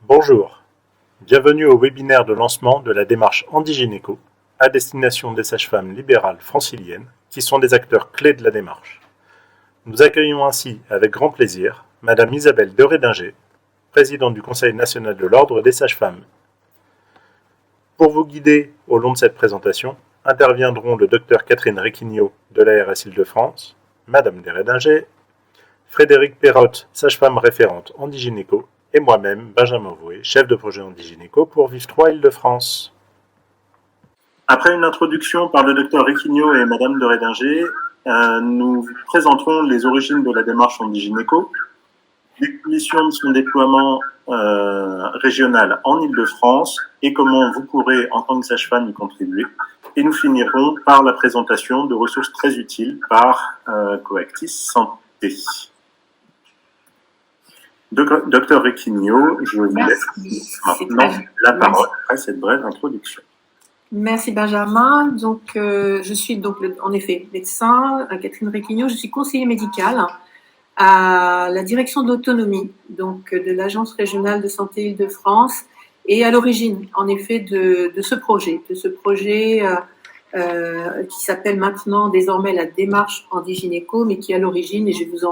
Bonjour, bienvenue au webinaire de lancement de la démarche Handigynéco à destination des sages-femmes libérales franciliennes qui sont des acteurs clés de la démarche. Nous accueillons ainsi avec grand plaisir Madame Isabelle Derédinger, présidente du Conseil national de l'Ordre des sages-femmes. Pour vous guider au long de cette présentation, interviendront le Dr Catherine Requignot de l'ARS Île-de-France, Madame Derédinger, Frédéric Perrotte, sage-femme référente Handigynéco, et moi-même, Benjamin Voué, chef de projet Handigynéco pour Vive3 Île-de-France. Après une introduction par le Dr Requignot et Madame Derédinger, nous présenterons les origines de la démarche Handigynéco, l'évolution de son déploiement régional en Île-de-France et comment vous pourrez, en tant que sage-femme, y contribuer. Et nous finirons par la présentation de ressources très utiles par Coactis Santé. Docteur Requignot, je vous laisse maintenant la parole après cette brève introduction. Merci Benjamin. Donc, je suis donc en effet médecin, Catherine Requignot. Je suis conseiller médicale à la direction de l'autonomie, donc de l'Agence régionale de santé Île-de-France, et à l'origine, en effet, de ce projet, qui s'appelle maintenant désormais la démarche Handigynéco, mais qui à l'origine, et je vais vous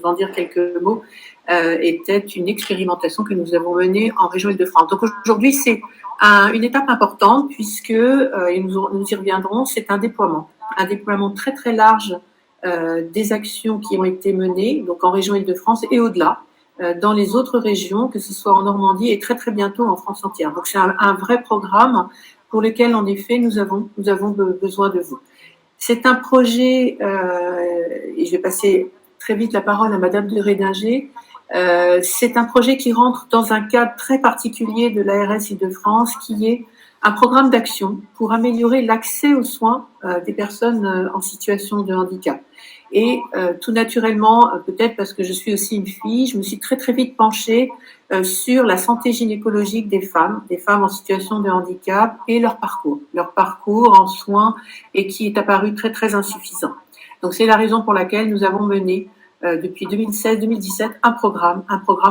en dire quelques mots, était une expérimentation que nous avons menée en région Île-de-France. Donc aujourd'hui, c'est une étape importante puisque, et nous y reviendrons, c'est un déploiement très très large des actions qui ont été menées, donc en région Île-de-France et au-delà, dans les autres régions, que ce soit en Normandie et très très bientôt en France entière. Donc c'est un vrai programme pour lequel, en effet, nous avons besoin de vous. C'est un projet, et je vais passer très vite la parole à Madame Derédinger, c'est un projet qui rentre dans un cadre très particulier de l'ARS Île-de-France, qui est un programme d'action pour améliorer l'accès aux soins des personnes en situation de handicap. Et tout naturellement, peut-être parce que je suis aussi une fille, je me suis très très vite penchée sur la santé gynécologique des femmes en situation de handicap et leur parcours en soins, et qui est apparu très très insuffisant. Donc c'est la raison pour laquelle nous avons mené depuis 2016-2017 un programme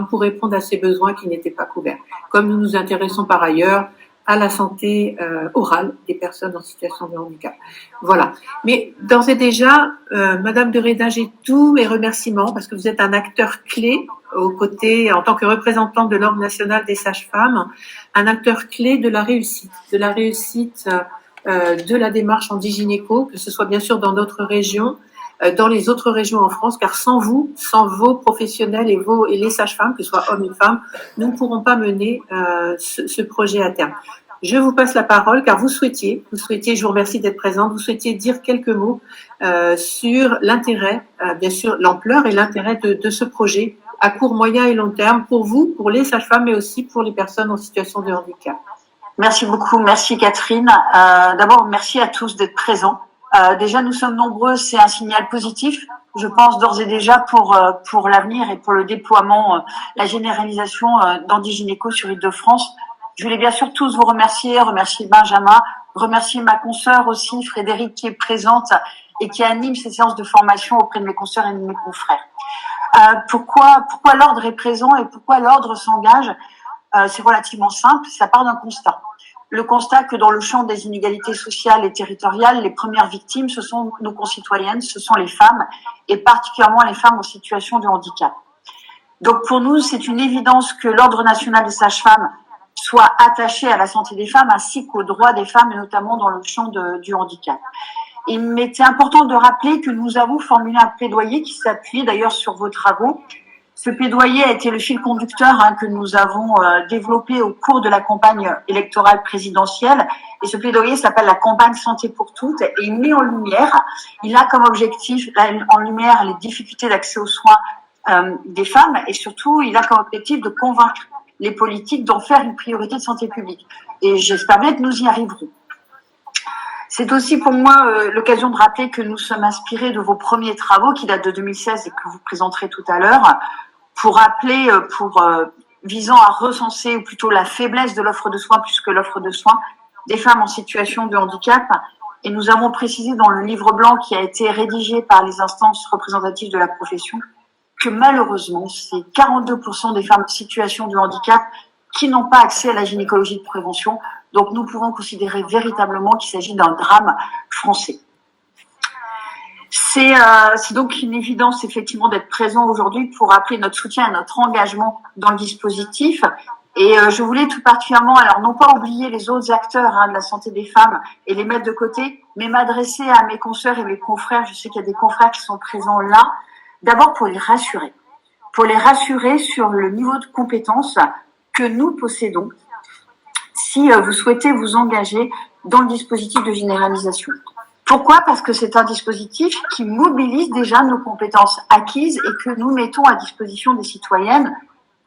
pour répondre à ces besoins qui n'étaient pas couverts. Comme nous nous intéressons par ailleurs à la santé orale des personnes en situation de handicap. Voilà. Mais d'ores et déjà, Madame Derédinger, tous mes remerciements, parce que vous êtes un acteur clé aux côtés, en tant que représentante de l'Ordre national des sages-femmes, un acteur clé de la réussite de la démarche Handigynéco, que ce soit bien sûr dans notre région, dans les autres régions en France, car sans vous, sans vos professionnels et les sages-femmes, que ce soit hommes et femmes, nous ne pourrons pas mener ce projet à terme. Je vous passe la parole, car vous souhaitiez, je vous remercie d'être présente, vous souhaitiez dire quelques mots sur l'intérêt, bien sûr, l'ampleur et l'intérêt de ce projet à court, moyen et long terme pour vous, pour les sages-femmes, mais aussi pour les personnes en situation de handicap. Merci beaucoup, merci Catherine. D'abord, merci à tous d'être présents. Déjà, nous sommes nombreux, c'est un signal positif. Je pense d'ores et déjà pour l'avenir et pour le déploiement, la généralisation d'Handigynéco sur Île-de-France. Je voulais bien sûr tous vous remercier Benjamin, remercier ma consoeur aussi, Frédéric, qui est présente et qui anime ces séances de formation auprès de mes consoeurs et de mes confrères. Pourquoi l'ordre est présent et pourquoi l'ordre s'engage? C'est relativement simple, ça part d'un constat. Le constat que dans le champ des inégalités sociales et territoriales, les premières victimes, ce sont nos concitoyennes, ce sont les femmes, et particulièrement les femmes en situation de handicap. Donc pour nous, c'est une évidence que l'Ordre national des sages-femmes soit attaché à la santé des femmes ainsi qu'aux droits des femmes, et notamment dans le champ du handicap. Il m'était important de rappeler que nous avons formulé un plaidoyer qui s'appuie d'ailleurs sur vos travaux. Ce plaidoyer a été le fil conducteur que nous avons développé au cours de la campagne électorale présidentielle. Et ce plaidoyer s'appelle la campagne Santé pour toutes. Et il a comme objectif en lumière les difficultés d'accès aux soins des femmes. Et surtout, il a comme objectif de convaincre les politiques d'en faire une priorité de santé publique. Et j'espère bien que nous y arriverons. C'est aussi pour moi l'occasion de rappeler que nous sommes inspirés de vos premiers travaux qui datent de 2016 et que vous présenterez tout à l'heure, visant à recenser, ou plutôt la faiblesse de l'offre de soins plus que l'offre de soins des femmes en situation de handicap. Et nous avons précisé dans le livre blanc qui a été rédigé par les instances représentatives de la profession que malheureusement, c'est 42% des femmes en situation de handicap qui n'ont pas accès à la gynécologie de prévention. Donc, nous pouvons considérer véritablement qu'il s'agit d'un drame français. C'est donc une évidence, effectivement, d'être présent aujourd'hui pour rappeler notre soutien et notre engagement dans le dispositif. Et je voulais tout particulièrement, alors non pas oublier les autres acteurs de la santé des femmes et les mettre de côté, mais m'adresser à mes consoeurs et mes confrères. Je sais qu'il y a des confrères qui sont présents là. D'abord pour les rassurer sur le niveau de compétence que nous possédons si vous souhaitez vous engager dans le dispositif de généralisation. Pourquoi ? Parce que c'est un dispositif qui mobilise déjà nos compétences acquises et que nous mettons à disposition des citoyennes,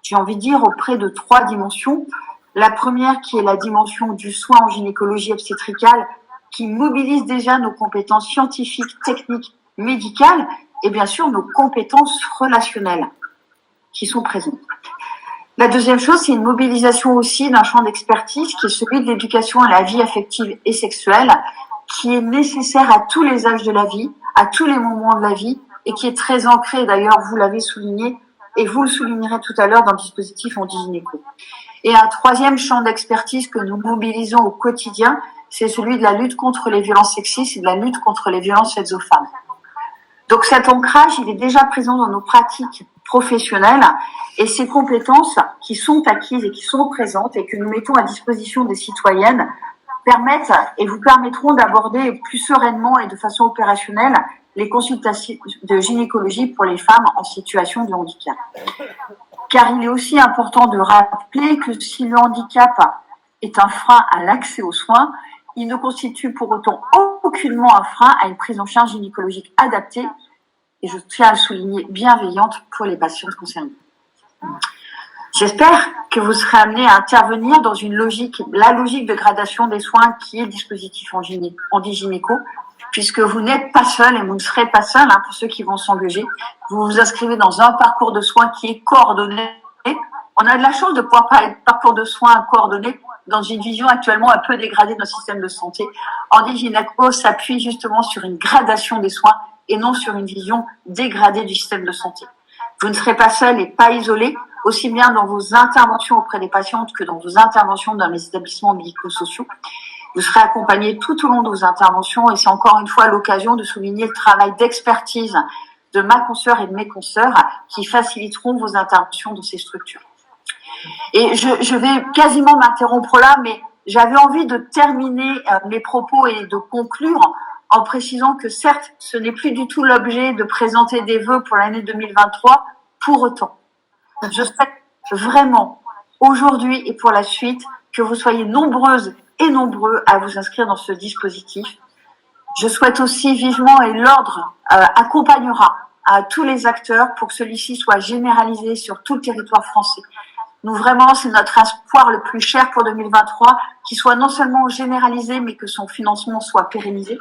j'ai envie de dire, auprès de 3 dimensions. La première qui est la dimension du soin en gynécologie obstétricale, qui mobilise déjà nos compétences scientifiques, techniques, médicales et bien sûr nos compétences relationnelles qui sont présentes. La deuxième chose, c'est une mobilisation aussi d'un champ d'expertise qui est celui de l'éducation à la vie affective et sexuelle, qui est nécessaire à tous les âges de la vie, à tous les moments de la vie, et qui est très ancré, d'ailleurs, vous l'avez souligné, et vous le soulignerez tout à l'heure dans le dispositif anti-gynéco. Et un troisième champ d'expertise que nous mobilisons au quotidien, c'est celui de la lutte contre les violences sexistes et de la lutte contre les violences faites aux femmes. Donc cet ancrage, il est déjà présent dans nos pratiques professionnelles, et ces compétences qui sont acquises et qui sont présentes et que nous mettons à disposition des citoyennes permettent et vous permettront d'aborder plus sereinement et de façon opérationnelle les consultations de gynécologie pour les femmes en situation de handicap. Car il est aussi important de rappeler que si le handicap est un frein à l'accès aux soins, il ne constitue pour autant aucunement un frein à une prise en charge gynécologique adaptée et je tiens à le souligner, bienveillante pour les patientes concernées. J'espère que vous serez amenés à intervenir dans la logique de gradation des soins qui est le dispositif anti-gynéco, puisque vous n'êtes pas seul et vous ne serez pas seul pour ceux qui vont s'engager. Vous vous inscrivez dans un parcours de soins qui est coordonné. On a de la chance de pouvoir parler de parcours de soins coordonnés dans une vision actuellement un peu dégradée de notre système de santé. Anti-gynéco s'appuie justement sur une gradation des soins et non sur une vision dégradée du système de santé. Vous ne serez pas seul et pas isolé, aussi bien dans vos interventions auprès des patientes que dans vos interventions dans les établissements médico-sociaux. Vous serez accompagné tout au long de vos interventions et c'est encore une fois l'occasion de souligner le travail d'expertise de ma consoeur et de mes consoeurs qui faciliteront vos interventions dans ces structures. Et je vais quasiment m'interrompre là, mais j'avais envie de terminer mes propos et de conclure en précisant que certes, ce n'est plus du tout l'objet de présenter des vœux pour l'année 2023, pour autant. Je souhaite vraiment, aujourd'hui et pour la suite, que vous soyez nombreuses et nombreux à vous inscrire dans ce dispositif. Je souhaite aussi vivement, et l'ordre accompagnera à tous les acteurs pour que celui-ci soit généralisé sur tout le territoire français. Nous, vraiment, c'est notre espoir le plus cher pour 2023, qu'il soit non seulement généralisé, mais que son financement soit pérennisé.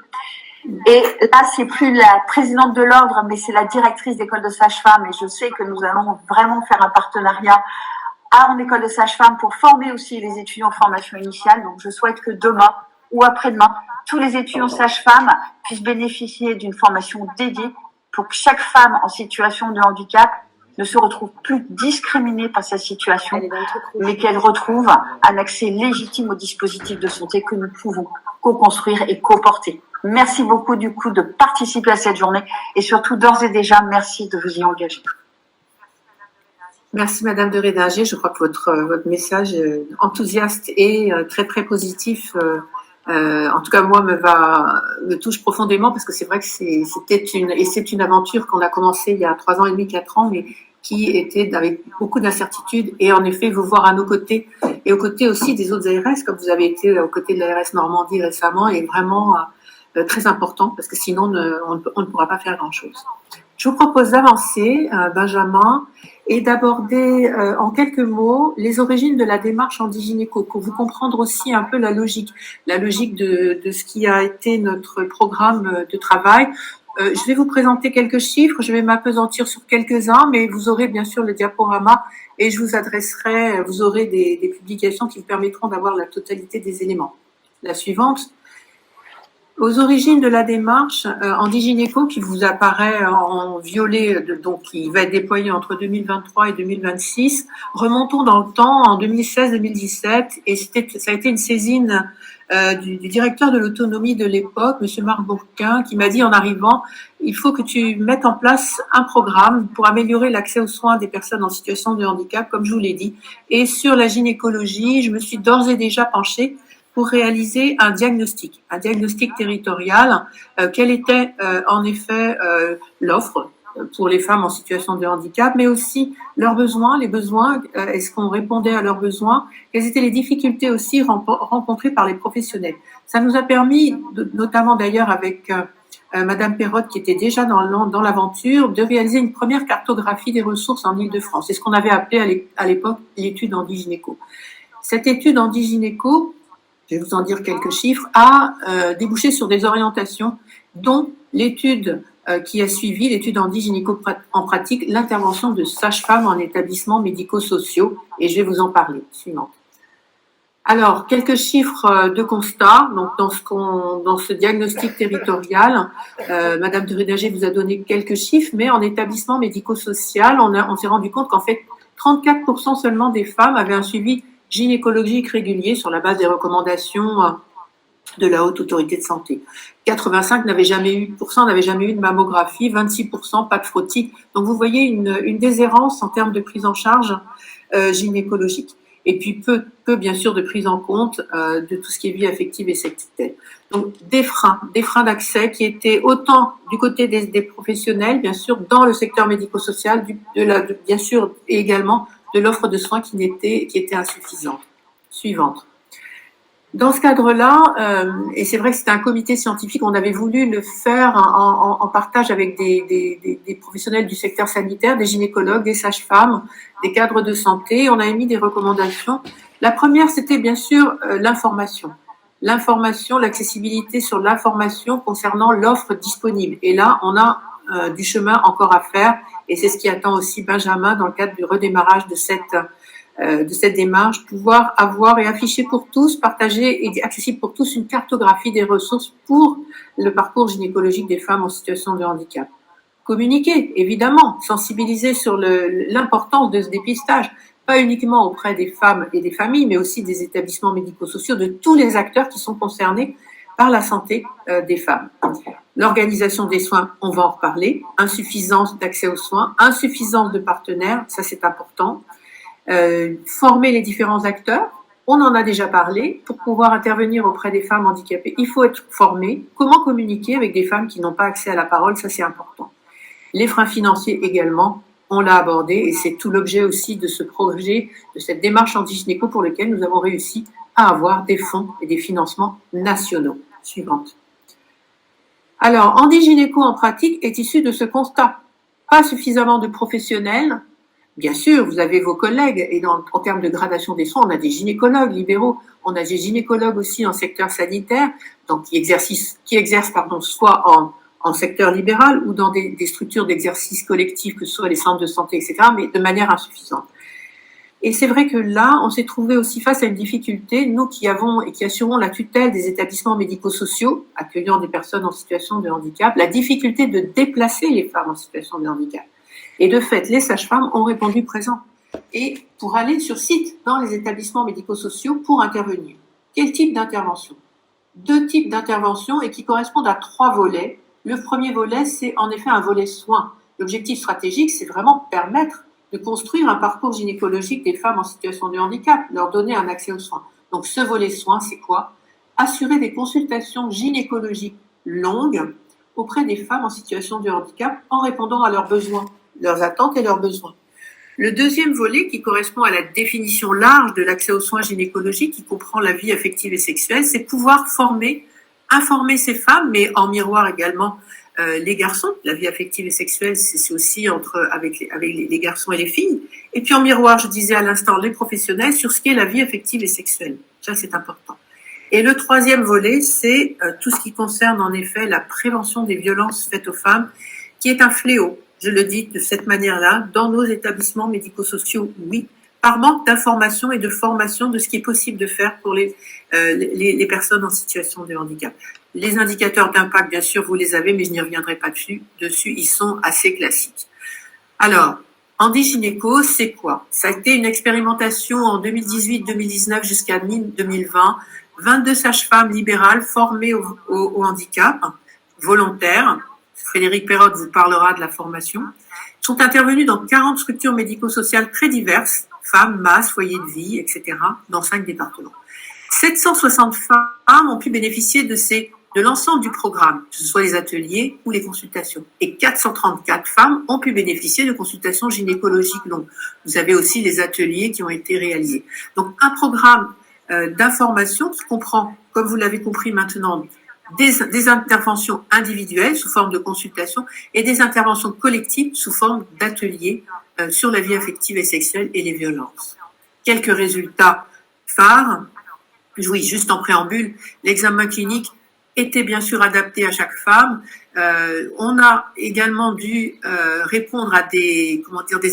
Et là, c'est plus la présidente de l'ordre, mais c'est la directrice d'école de sage-femme. Et je sais que nous allons vraiment faire un partenariat en école de sage-femme pour former aussi les étudiants en formation initiale. Donc, je souhaite que demain ou après-demain, tous les étudiants sage-femmes puissent bénéficier d'une formation dédiée pour que chaque femme en situation de handicap ne se retrouve plus discriminée par sa situation, mais qu'elle retrouve un accès légitime aux dispositifs de santé que nous pouvons co-construire et co-porter. Merci beaucoup du coup de participer à cette journée et surtout d'ores et déjà merci de vous y engager. Merci Madame de Rédinger. Je crois que votre message enthousiaste et très très positif, en tout cas moi me touche profondément parce que c'est vrai que c'est une aventure qu'on a commencée il y a 3 ans et demi, 4 ans, mais qui était avec beaucoup d'incertitudes et en effet vous voir à nos côtés et aux côtés aussi des autres ARS comme vous avez été aux côtés de l'ARS Normandie récemment est vraiment très important parce que sinon on ne pourra pas faire grand-chose. Je vous propose d'avancer, Benjamin, et d'aborder en quelques mots les origines de la démarche anti-gynéco pour vous comprendre aussi un peu la logique de ce qui a été notre programme de travail. Je vais vous présenter quelques chiffres, je vais m'appesantir sur quelques-uns, mais vous aurez bien sûr le diaporama et je vous adresserai, vous aurez des publications qui vous permettront d'avoir la totalité des éléments. La suivante. Aux origines de la démarche, Handigynéco, qui vous apparaît en violet, donc qui va être déployé entre 2023 et 2026, remontons dans le temps, en 2016-2017, et ça a été une saisine du directeur de l'autonomie de l'époque, M. Marc Bourquin, qui m'a dit en arrivant, il faut que tu mettes en place un programme pour améliorer l'accès aux soins des personnes en situation de handicap, comme je vous l'ai dit. Et sur la gynécologie, je me suis d'ores et déjà penchée pour réaliser un diagnostic territorial, quelle était en effet l'offre pour les femmes en situation de handicap, mais aussi leurs besoins, est-ce qu'on répondait à leurs besoins, quelles étaient les difficultés aussi rencontrées par les professionnels. Ça nous a permis, notamment d'ailleurs avec Madame Perrotte, qui était déjà dans l'aventure, de réaliser une première cartographie des ressources en Île-de-France. C'est ce qu'on avait appelé à l'époque l'étude Handigynéco. Cette étude Handigynéco, je vais vous en dire quelques chiffres, a débouché sur des orientations, dont l'étude qui a suivi, l'étude Handigynéco en pratique, l'intervention de sages-femmes en établissements médico-sociaux, et je vais vous en parler. Suivante. Alors, quelques chiffres de constat. Donc, dans ce diagnostic territorial, Madame de Rédager vous a donné quelques chiffres, mais en établissement médico-social, on s'est rendu compte qu'en fait, 34% seulement des femmes avaient un suivi gynécologique régulier sur la base des recommandations de la Haute Autorité de Santé. 85% n'avaient jamais eu de mammographie, 26% pas de frottis. Donc vous voyez une déshérence en termes de prise en charge gynécologique. Et puis peu bien sûr de prise en compte de tout ce qui est vie affective et sexuelle. Donc des freins d'accès qui étaient autant du côté des professionnels, bien sûr, dans le secteur médico-social, bien sûr, et également de l'offre de soins qui était insuffisante. Suivante. Dans ce cadre-là, et c'est vrai que c'était un comité scientifique, on avait voulu le faire en partage avec des professionnels du secteur sanitaire, des gynécologues, des sages-femmes, des cadres de santé. On a émis des recommandations. La première, c'était bien sûr l'information. L'accessibilité sur l'information concernant l'offre disponible. Et là, on a du chemin encore à faire, et c'est ce qui attend aussi Benjamin dans le cadre du redémarrage de cette démarche, pouvoir avoir et afficher pour tous, partager et accessible pour tous une cartographie des ressources pour le parcours gynécologique des femmes en situation de handicap. Communiquer, évidemment, sensibiliser sur l'importance de ce dépistage, pas uniquement auprès des femmes et des familles, mais aussi des établissements médico-sociaux, de tous les acteurs qui sont concernés par la santé des femmes. L'organisation des soins, on va en reparler, insuffisance d'accès aux soins, insuffisance de partenaires, ça c'est important. Former les différents acteurs, on en a déjà parlé, pour pouvoir intervenir auprès des femmes handicapées, il faut être formé. Comment communiquer avec des femmes qui n'ont pas accès à la parole, ça c'est important. Les freins financiers également, on l'a abordé, et c'est tout l'objet aussi de ce projet, de cette démarche Handigynéco pour lequel nous avons réussi à avoir des fonds et des financements nationaux. Suivante. Alors, Handigynéco en pratique est issu de ce constat. Pas suffisamment de professionnels. Bien sûr, vous avez vos collègues, et en termes de gradation des soins, on a des gynécologues libéraux, on a des gynécologues aussi en secteur sanitaire, donc qui exercent soit en secteur libéral ou dans des structures d'exercice collectif, que ce soit les centres de santé, etc., mais de manière insuffisante. Et c'est vrai que là, on s'est trouvé aussi face à une difficulté, nous qui avons et qui assurons la tutelle des établissements médico-sociaux accueillant des personnes en situation de handicap, la difficulté de déplacer les femmes en situation de handicap. Et de fait, les sages-femmes ont répondu présent. Et pour aller sur site dans les établissements médico-sociaux pour intervenir. Quel type d'intervention? 2 types d'interventions et qui correspondent à 3 volets. Le premier volet, c'est en effet un volet soins. L'objectif stratégique, c'est vraiment permettre de construire un parcours gynécologique des femmes en situation de handicap, leur donner un accès aux soins. Donc ce volet soins, c'est quoi? Assurer des consultations gynécologiques longues auprès des femmes en situation de handicap en répondant à leurs besoins, leurs attentes et leurs besoins. Le deuxième volet, qui correspond à la définition large de l'accès aux soins gynécologiques, qui comprend la vie affective et sexuelle, c'est pouvoir informer ces femmes, mais en miroir également les garçons. La vie affective et sexuelle, c'est aussi avec les garçons et les filles. Et puis en miroir, je disais à l'instant, les professionnels sur ce qu'est la vie affective et sexuelle. Ça, c'est important. Et le troisième volet, c'est tout ce qui concerne en effet la prévention des violences faites aux femmes, qui est un fléau. Je le dis de cette manière-là, dans nos établissements médico-sociaux, oui, par manque d'information et de formation de ce qui est possible de faire pour les personnes en situation de handicap. Les indicateurs d'impact, bien sûr, vous les avez, mais je n'y reviendrai pas dessus. Ils sont assez classiques. Alors, Handigynéco, c'est quoi? Ça a été une expérimentation en 2018-2019 jusqu'à mi-2020. 22 sages-femmes libérales formées au handicap, volontaires. Frédéric Perrotte vous parlera de la formation. Sont intervenues dans 40 structures médico-sociales très diverses, femmes, masses, foyers de vie, etc., dans 5 départements. 760 femmes ont pu bénéficier de l'ensemble du programme, que ce soit les ateliers ou les consultations. Et 434 femmes ont pu bénéficier de consultations gynécologiques longues. Vous avez aussi les ateliers qui ont été réalisés. Donc, un programme d'information qui comprend, comme vous l'avez compris maintenant, des interventions individuelles sous forme de consultation et des interventions collectives sous forme d'ateliers sur la vie affective et sexuelle et les violences. Quelques résultats phares. Oui, juste en préambule, l'examen clinique était bien sûr adapté à chaque femme. On a également dû répondre à des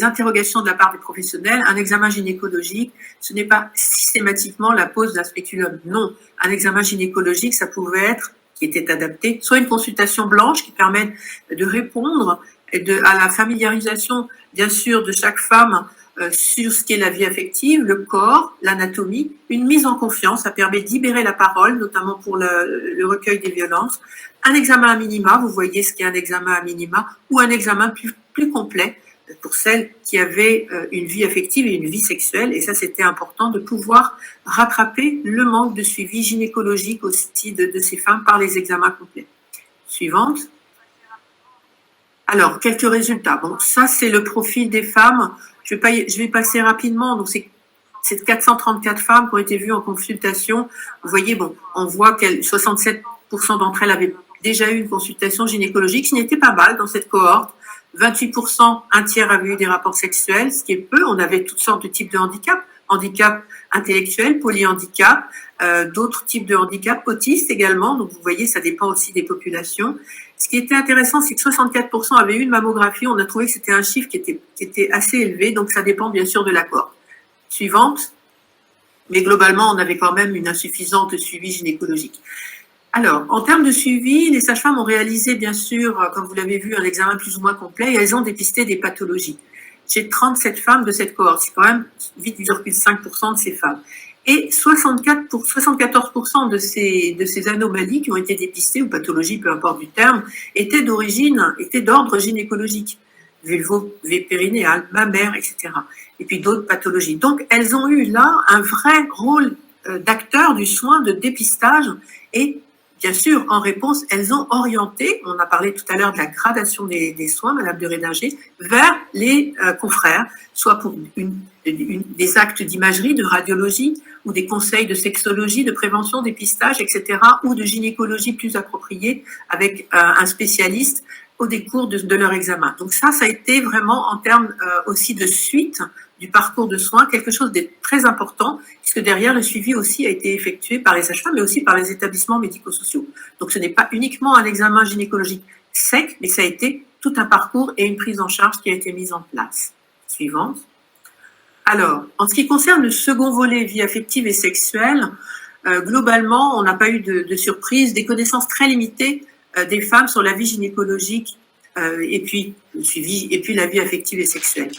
interrogations de la part des professionnels. Un examen gynécologique, ce n'est pas systématiquement la pose d'un spéculum. Non, un examen gynécologique, ça pouvait être, qui était adapté, soit une consultation blanche qui permet de répondre à la familiarisation, bien sûr, de chaque femme sur ce qu'est la vie affective, le corps, l'anatomie, une mise en confiance, ça permet de libérer la parole, notamment pour le recueil des violences, un examen à minima, vous voyez ce qu'est un examen à minima, ou un examen plus complet pour celles qui avaient une vie affective et une vie sexuelle, et ça c'était important de pouvoir rattraper le manque de suivi gynécologique aussi de ces femmes par les examens complets. Suivante. Alors, quelques résultats. Bon, ça c'est le profil des femmes. Je vais passer rapidement. Donc, c'est 434 femmes qui ont été vues en consultation. Vous voyez, bon, on voit que 67% d'entre elles avaient déjà eu une consultation gynécologique, ce qui n'était pas mal dans cette cohorte. 28%, un tiers avaient eu des rapports sexuels, ce qui est peu. On avait toutes sortes de types de handicap. Handicap intellectuel, polyhandicap, d'autres types de handicap, autistes également. Donc, vous voyez, ça dépend aussi des populations. Ce qui était intéressant, c'est que 64% avaient eu une mammographie. On a trouvé que c'était un chiffre qui était assez élevé, donc ça dépend bien sûr de la cohorte. Suivante. Mais globalement, on avait quand même une insuffisante suivi gynécologique. Alors, en termes de suivi, les sages-femmes ont réalisé, bien sûr, comme vous l'avez vu, un examen plus ou moins complet et elles ont dépisté des pathologies. J'ai 37 femmes de cette cohorte, c'est quand même 8,5% de ces femmes. Et 74% de ces anomalies qui ont été dépistées, ou pathologies, peu importe du terme, étaient d'ordre gynécologique, vulvo-périnéal, mammaire, etc. Et puis d'autres pathologies. Donc, elles ont eu là un vrai rôle d'acteur du soin de dépistage et bien sûr, en réponse, elles ont orienté, on a parlé tout à l'heure de la gradation des soins, Madame de Rédinger, vers les confrères, soit pour des actes d'imagerie, de radiologie, ou des conseils de sexologie, de prévention, dépistage, etc., ou de gynécologie plus appropriée avec un spécialiste au décours de leur examen. Donc ça a été vraiment en termes aussi de suite du parcours de soins, quelque chose de très important, puisque derrière, le suivi aussi a été effectué par les sages-femmes, mais aussi par les établissements médico-sociaux. Donc ce n'est pas uniquement un examen gynécologique sec, mais ça a été tout un parcours et une prise en charge qui a été mise en place. Suivante. Alors, en ce qui concerne le second volet, vie affective et sexuelle, globalement, on n'a pas eu de surprise, des connaissances très limitées des femmes sur la vie gynécologique et puis le suivi, et puis la vie affective et sexuelle.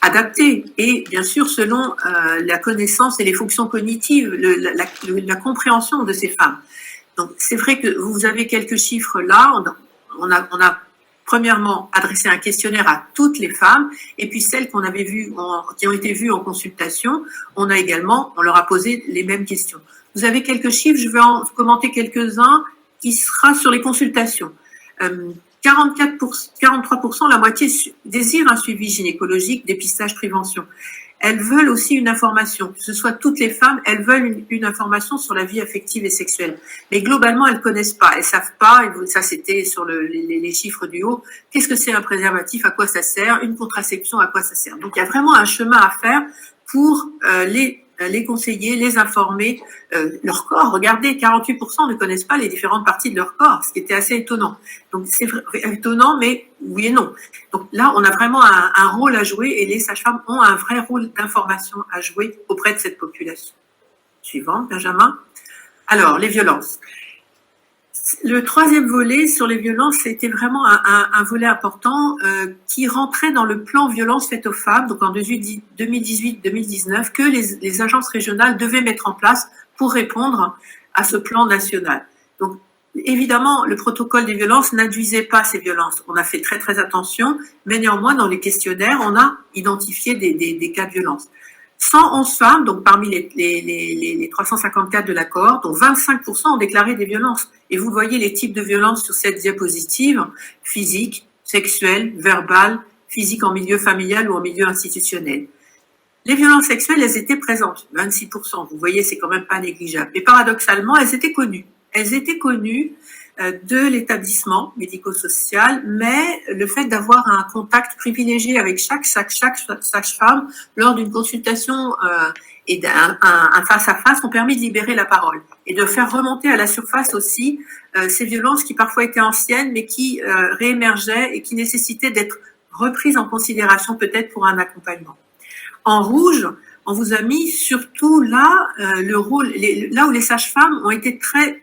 Adaptée et bien sûr selon la connaissance et les fonctions cognitives, la compréhension de ces femmes. Donc c'est vrai que vous avez quelques chiffres là. On a premièrement adressé un questionnaire à toutes les femmes et puis celles qu'on avait vues, qui ont été vues en consultation, on leur a posé les mêmes questions. Vous avez quelques chiffres, je vais en commenter quelques-uns qui sera sur les consultations. 43%, la moitié désirent un suivi gynécologique, dépistage, prévention. Elles veulent aussi une information, que ce soit toutes les femmes, elles veulent une information sur la vie affective et sexuelle. Mais globalement, elles connaissent pas, elles savent pas, et ça c'était sur les chiffres du haut, qu'est-ce que c'est un préservatif, à quoi ça sert, une contraception, à quoi ça sert. Donc il y a vraiment un chemin à faire pour les les conseiller, les informer, leur corps. Regardez, 48% ne connaissent pas les différentes parties de leur corps, ce qui était assez étonnant. Donc c'est étonnant, mais oui et non. Donc là, on a vraiment un rôle à jouer et les sages-femmes ont un vrai rôle d'information à jouer auprès de cette population. Suivant, Benjamin. Alors, les violences. Le troisième volet sur les violences, c'était vraiment un volet important qui rentrait dans le plan violence faite aux femmes, donc en 2018-2019, que les agences régionales devaient mettre en place pour répondre à ce plan national. Donc, évidemment, le protocole des violences n'induisait pas ces violences. On a fait très très attention, mais néanmoins, dans les questionnaires, on a identifié des cas de violence. 111 femmes, donc parmi les 354 de la cohorte, dont 25% ont déclaré des violences. Et vous voyez les types de violences sur cette diapositive, physique, sexuelle, verbale, physique en milieu familial ou en milieu institutionnel. Les violences sexuelles, elles étaient présentes, 26%. Vous voyez, c'est quand même pas négligeable. Mais paradoxalement, elles étaient connues. Elles étaient connues de l'établissement médico-social, mais le fait d'avoir un contact privilégié avec chaque sage-femme lors d'une consultation et un face-à-face ont permis de libérer la parole et de faire remonter à la surface aussi ces violences qui parfois étaient anciennes, mais qui réémergeaient et qui nécessitaient d'être reprises en considération peut-être pour un accompagnement. En rouge, on vous a mis surtout là le rôle, là où les sages-femmes ont été très,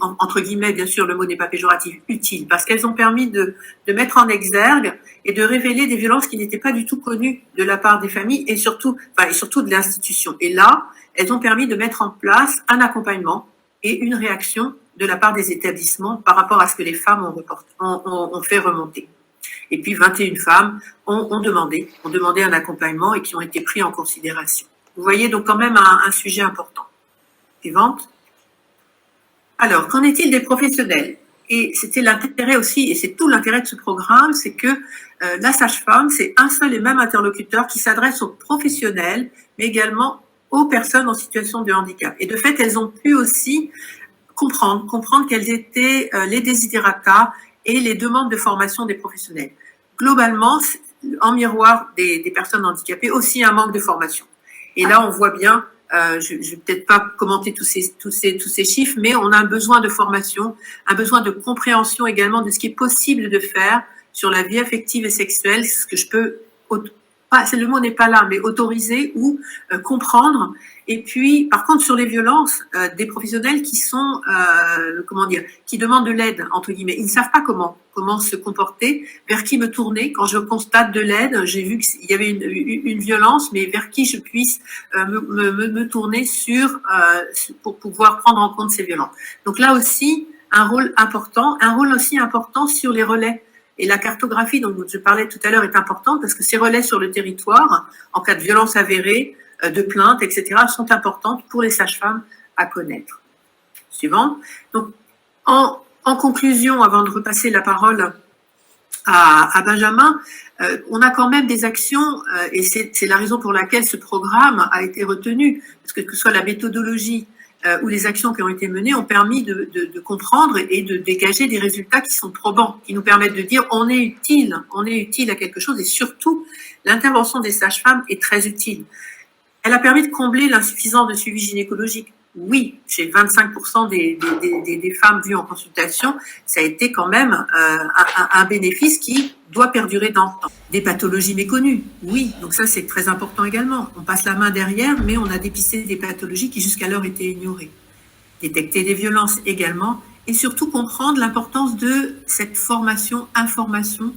entre guillemets, bien sûr, le mot n'est pas péjoratif, utile, parce qu'elles ont permis de mettre en exergue et de révéler des violences qui n'étaient pas du tout connues de la part des familles et surtout de l'institution. Et là, elles ont permis de mettre en place un accompagnement et une réaction de la part des établissements par rapport à ce que les femmes ont fait remonter. Et puis 21 femmes ont demandé un accompagnement et qui ont été pris en considération. Vous voyez donc quand même un sujet important. Suivante. Alors, qu'en est-il des professionnels? Et c'était l'intérêt aussi, et c'est tout l'intérêt de ce programme, c'est que la sage-femme, c'est un seul et même interlocuteur qui s'adresse aux professionnels, mais également aux personnes en situation de handicap. Et de fait, elles ont pu aussi comprendre quels étaient les desiderata et les demandes de formation des professionnels. Globalement, en miroir des personnes handicapées, aussi un manque de formation. Et là, on voit bien, je ne vais peut-être pas commenter tous ces chiffres, mais on a un besoin de formation, un besoin de compréhension également de ce qui est possible de faire sur la vie affective et sexuelle, ce que je peux, le mot n'est pas là, mais autoriser ou comprendre. Et puis, par contre, sur les violences, des professionnels qui sont, qui demandent de l'aide, entre guillemets. Ils ne savent pas comment se comporter, vers qui me tourner. Quand je constate de l'aide, j'ai vu qu'il y avait une violence, mais vers qui je puisse me tourner pour pouvoir prendre en compte ces violences. Donc là aussi, un rôle aussi important sur les relais. Et la cartographie dont je parlais tout à l'heure est importante parce que ces relais sur le territoire, en cas de violence avérée, de plaintes, etc., sont importantes pour les sages-femmes à connaître. Suivant. Donc, en conclusion, avant de repasser la parole à Benjamin, on a quand même des actions, et c'est la raison pour laquelle ce programme a été retenu, parce que ce soit la méthodologie où les actions qui ont été menées ont permis de comprendre et de dégager des résultats qui sont probants, qui nous permettent de dire on est utile à quelque chose, et surtout l'intervention des sages-femmes est très utile. Elle a permis de combler l'insuffisance de suivi gynécologique. Oui, chez 25% des femmes vues en consultation, ça a été quand même un bénéfice qui doit perdurer dans le temps. Des pathologies méconnues, oui, donc ça c'est très important également. On passe la main derrière, mais on a dépisté des pathologies qui jusqu'alors étaient ignorées. Détecter des violences également, et surtout comprendre l'importance de cette information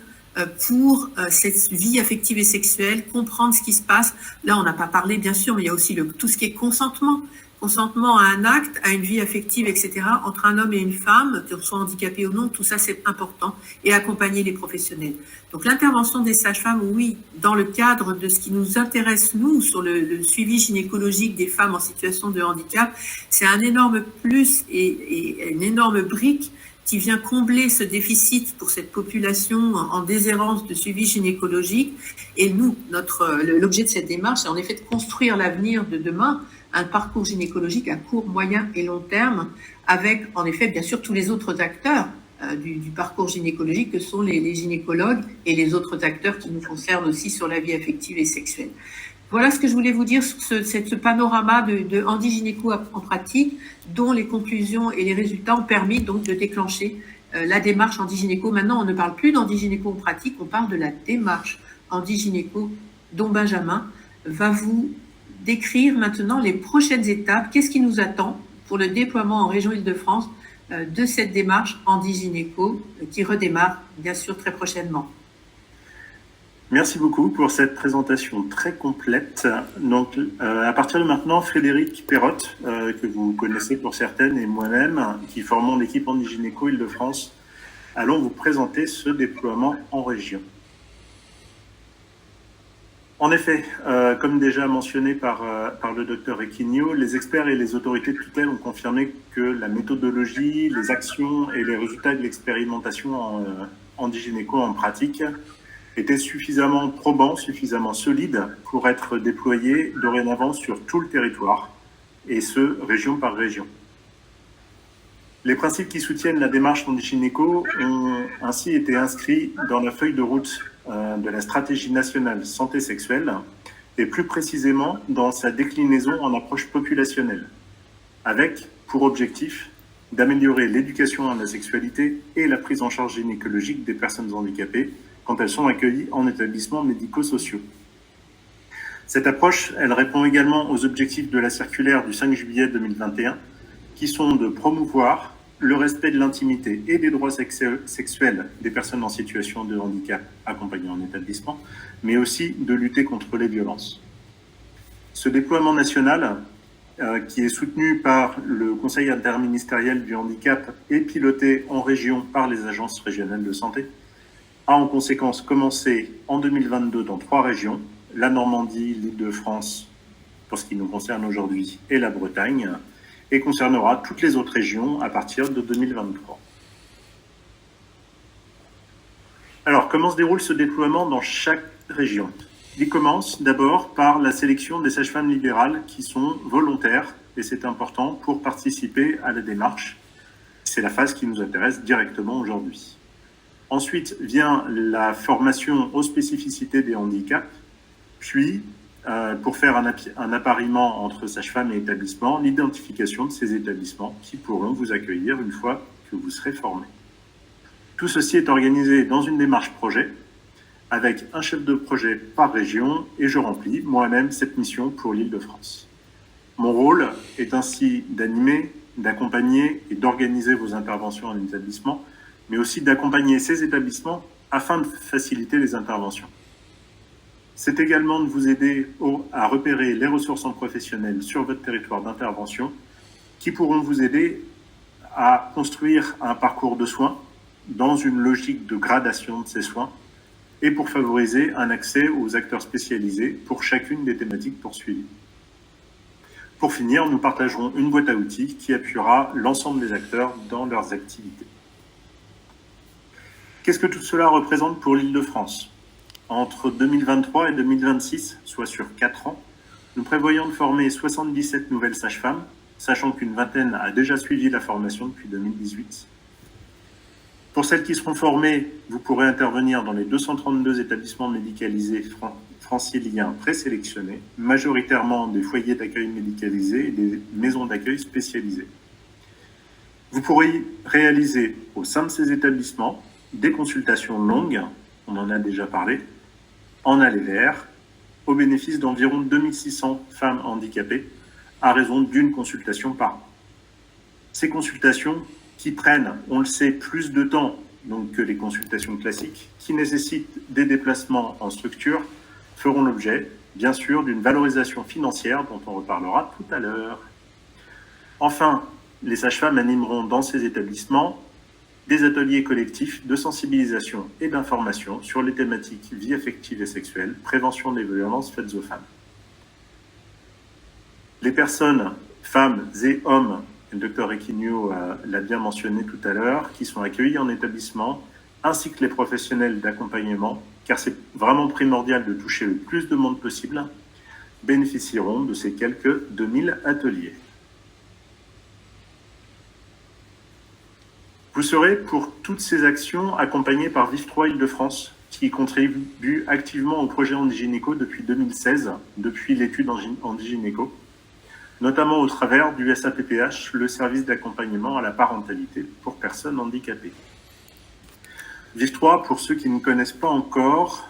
pour cette vie affective et sexuelle, comprendre ce qui se passe. Là, on n'a pas parlé, bien sûr, mais il y a aussi tout ce qui est consentement à un acte, à une vie affective, etc., entre un homme et une femme, qu'ils soient handicapés ou non, tout ça, c'est important, et accompagner les professionnels. Donc, l'intervention des sages-femmes, oui, dans le cadre de ce qui nous intéresse, nous, sur le suivi gynécologique des femmes en situation de handicap, c'est un énorme plus et une énorme brique qui vient combler ce déficit pour cette population en déshérence de suivi gynécologique. Et nous, l'objet de cette démarche, c'est en effet de construire l'avenir de demain, un parcours gynécologique à court, moyen et long terme, avec en effet bien sûr tous les autres acteurs du parcours gynécologique que sont les gynécologues et les autres acteurs qui nous concernent aussi sur la vie affective et sexuelle. Voilà ce que je voulais vous dire sur ce panorama de handigynéco en pratique, dont les conclusions et les résultats ont permis donc de déclencher la démarche handigynéco. Maintenant, on ne parle plus d'handigynéco en pratique, on parle de la démarche handigynéco, dont Benjamin va vous décrire maintenant les prochaines étapes. Qu'est-ce qui nous attend pour le déploiement en région Île-de-France de cette démarche handigynéco qui redémarre bien sûr très prochainement. Merci beaucoup pour cette présentation très complète. Donc, à partir de maintenant, Frédéric Perrotte, que vous connaissez pour certaines, et moi-même, qui formons l'équipe handigynéco Île-de-France, allons vous présenter ce déploiement en région. En effet, comme déjà mentionné par le docteur Equinio, les experts et les autorités de tutelle ont confirmé que la méthodologie, les actions et les résultats de l'expérimentation en handigynéco en pratique étaient suffisamment probants, suffisamment solides pour être déployés dorénavant sur tout le territoire, et ce, région par région. Les principes qui soutiennent la démarche handigynéco ont ainsi été inscrits dans la feuille de route de la stratégie nationale santé sexuelle, et plus précisément dans sa déclinaison en approche populationnelle, avec pour objectif d'améliorer l'éducation à la sexualité et la prise en charge gynécologique des personnes handicapées quand elles sont accueillies en établissements médico-sociaux. Cette approche, elle répond également aux objectifs de la circulaire du 5 juillet 2021, qui sont de promouvoir le respect de l'intimité et des droits sexuels des personnes en situation de handicap accompagnées en établissement, mais aussi de lutter contre les violences. Ce déploiement national, qui est soutenu par le Conseil interministériel du handicap et piloté en région par les agences régionales de santé, a en conséquence commencé en 2022 dans 3 régions, la Normandie, l'Île-de-France, pour ce qui nous concerne aujourd'hui, et la Bretagne, et concernera toutes les autres régions à partir de 2023. Alors, comment se déroule ce déploiement dans chaque région? Il commence d'abord par la sélection des sages-femmes libérales qui sont volontaires, et c'est important, pour participer à la démarche. C'est la phase qui nous intéresse directement aujourd'hui. Ensuite vient la formation aux spécificités des handicaps, puis, pour faire un appariement entre sages-femmes et établissements, l'identification de ces établissements qui pourront vous accueillir une fois que vous serez formés. Tout ceci est organisé dans une démarche projet, avec un chef de projet par région, et je remplis moi-même cette mission pour l'Île-de-France. Mon rôle est ainsi d'animer, d'accompagner et d'organiser vos interventions en établissement, mais aussi d'accompagner ces établissements afin de faciliter les interventions. C'est également de vous aider à repérer les ressources en professionnels sur votre territoire d'intervention qui pourront vous aider à construire un parcours de soins dans une logique de gradation de ces soins et pour favoriser un accès aux acteurs spécialisés pour chacune des thématiques poursuivies. Pour finir, nous partagerons une boîte à outils qui appuiera l'ensemble des acteurs dans leurs activités. Qu'est-ce que tout cela représente pour l'Île-de-France ? Entre 2023 et 2026, soit sur 4 ans, nous prévoyons de former 77 nouvelles sages-femmes, sachant qu'une vingtaine a déjà suivi la formation depuis 2018. Pour celles qui seront formées, vous pourrez intervenir dans les 232 établissements médicalisés franciliens présélectionnés, majoritairement des foyers d'accueil médicalisés et des maisons d'accueil spécialisées. Vous pourrez réaliser au sein de ces établissements des consultations longues, on en a déjà parlé, en aller vers, au bénéfice d'environ 2600 femmes handicapées, à raison d'une consultation par an. Ces consultations qui prennent, on le sait, plus de temps donc, que les consultations classiques, qui nécessitent des déplacements en structure, feront l'objet, bien sûr, d'une valorisation financière dont on reparlera tout à l'heure. Enfin, les sages-femmes animeront dans ces établissements des ateliers collectifs de sensibilisation et d'information sur les thématiques vie affective et sexuelle, prévention des violences faites aux femmes. Les personnes, femmes et hommes, le docteur Equinio l'a bien mentionné tout à l'heure, qui sont accueillis en établissement, ainsi que les professionnels d'accompagnement, car c'est vraiment primordial de toucher le plus de monde possible, bénéficieront de ces quelques 2000 ateliers. Vous serez pour toutes ces actions accompagnées par Vive 3 Île-de-France, qui contribue activement au projet Handigynéco depuis 2016, depuis l'étude Handigynéco, notamment au travers du SAPPH, le service d'accompagnement à la parentalité pour personnes handicapées. VIV3, pour ceux qui ne connaissent pas encore,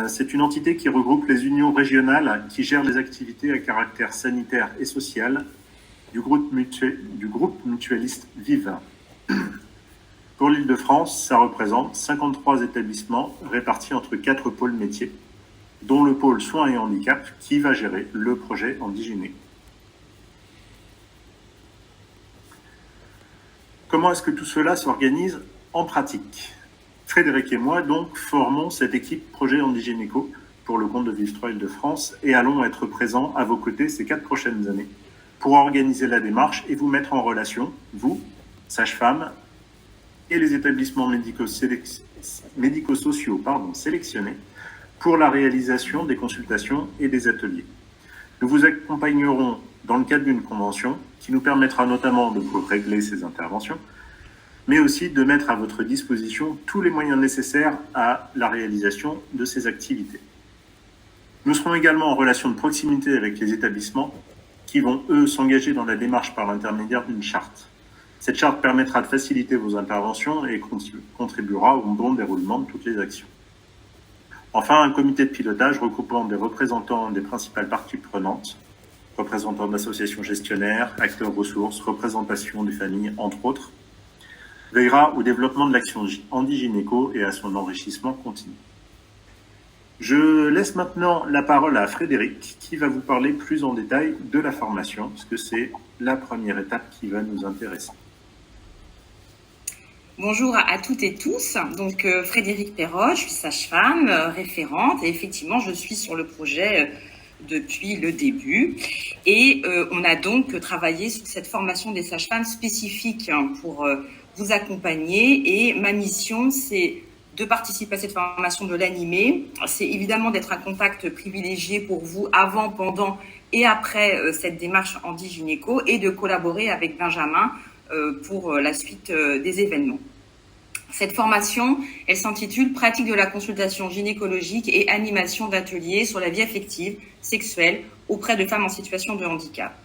c'est une entité qui regroupe les unions régionales qui gèrent les activités à caractère sanitaire et social du groupe mutualiste VIV. Pour l'Île-de-France, ça représente 53 établissements répartis entre 4 pôles métiers, dont le pôle soins et handicap qui va gérer le projet Handigynéco. Comment est-ce que tout cela s'organise en pratique ? Frédéric et moi, donc, formons cette équipe projet Handigynéco pour le compte de VIV3 Île-de-France et allons être présents à vos côtés ces 4 prochaines années pour organiser la démarche et vous mettre en relation, vous, sages-femmes, et les établissements médico-sociaux sélectionnés pour la réalisation des consultations et des ateliers. Nous vous accompagnerons dans le cadre d'une convention qui nous permettra notamment de régler ces interventions, mais aussi de mettre à votre disposition tous les moyens nécessaires à la réalisation de ces activités. Nous serons également en relation de proximité avec les établissements qui vont, eux, s'engager dans la démarche par l'intermédiaire d'une charte. Cette charte permettra de faciliter vos interventions et contribuera au bon déroulement de toutes les actions. Enfin, un comité de pilotage regroupant des représentants des principales parties prenantes, représentants d'associations gestionnaires, acteurs ressources, représentation des familles, entre autres, veillera au développement de l'action Handigynéco et à son enrichissement continu. Je laisse maintenant la parole à Frédéric qui va vous parler plus en détail de la formation, parce que c'est la première étape qui va nous intéresser. Bonjour à toutes et tous, donc Frédéric Perrot, je suis sage-femme, référente, et effectivement je suis sur le projet depuis le début. Et on a donc travaillé sur cette formation des sages-femmes spécifique pour vous accompagner. Et ma mission, c'est de participer à cette formation, de l'animer. C'est évidemment d'être un contact privilégié pour vous avant, pendant et après cette démarche Handigynéco et de collaborer avec Benjamin pour la suite des événements. Cette formation, elle s'intitule « Pratique de la consultation gynécologique et animation d'ateliers sur la vie affective, sexuelle auprès de femmes en situation de handicap ».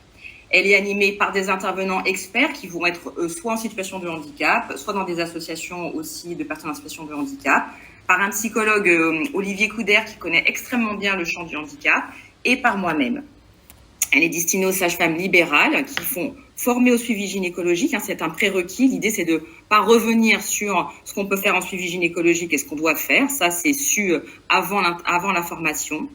Elle est animée par des intervenants experts qui vont être soit en situation de handicap, soit dans des associations aussi de personnes en situation de handicap, par un psychologue Olivier Couder qui connaît extrêmement bien le champ du handicap et par moi-même. Elle est destinée aux sages-femmes libérales qui font former au suivi gynécologique. C'est un prérequis. L'idée, c'est de pas revenir sur ce qu'on peut faire en suivi gynécologique et ce qu'on doit faire. Ça, c'est su avant la formation.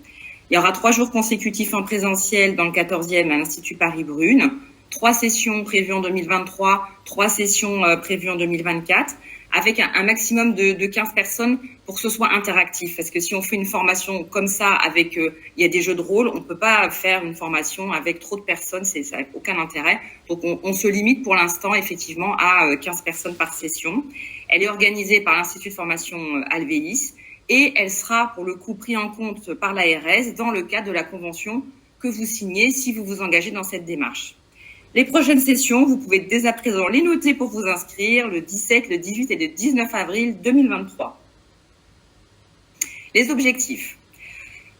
Il y aura 3 jours consécutifs en présentiel dans le 14e à l'Institut Paris-Brune, 3 sessions prévues en 2023, 3 sessions prévues en 2024, avec un maximum de 15 personnes pour que ce soit interactif. Parce que si on fait une formation comme ça, avec il y a des jeux de rôle, on peut pas faire une formation avec trop de personnes, ça n'a aucun intérêt. Donc on se limite pour l'instant effectivement à 15 personnes par session. Elle est organisée par l'Institut de formation Alvéis et elle sera pour le coup prise en compte par l'ARS dans le cadre de la convention que vous signez si vous vous engagez dans cette démarche. Les prochaines sessions, vous pouvez dès à présent les noter pour vous inscrire le 17, le 18 et le 19 avril 2023. Les objectifs.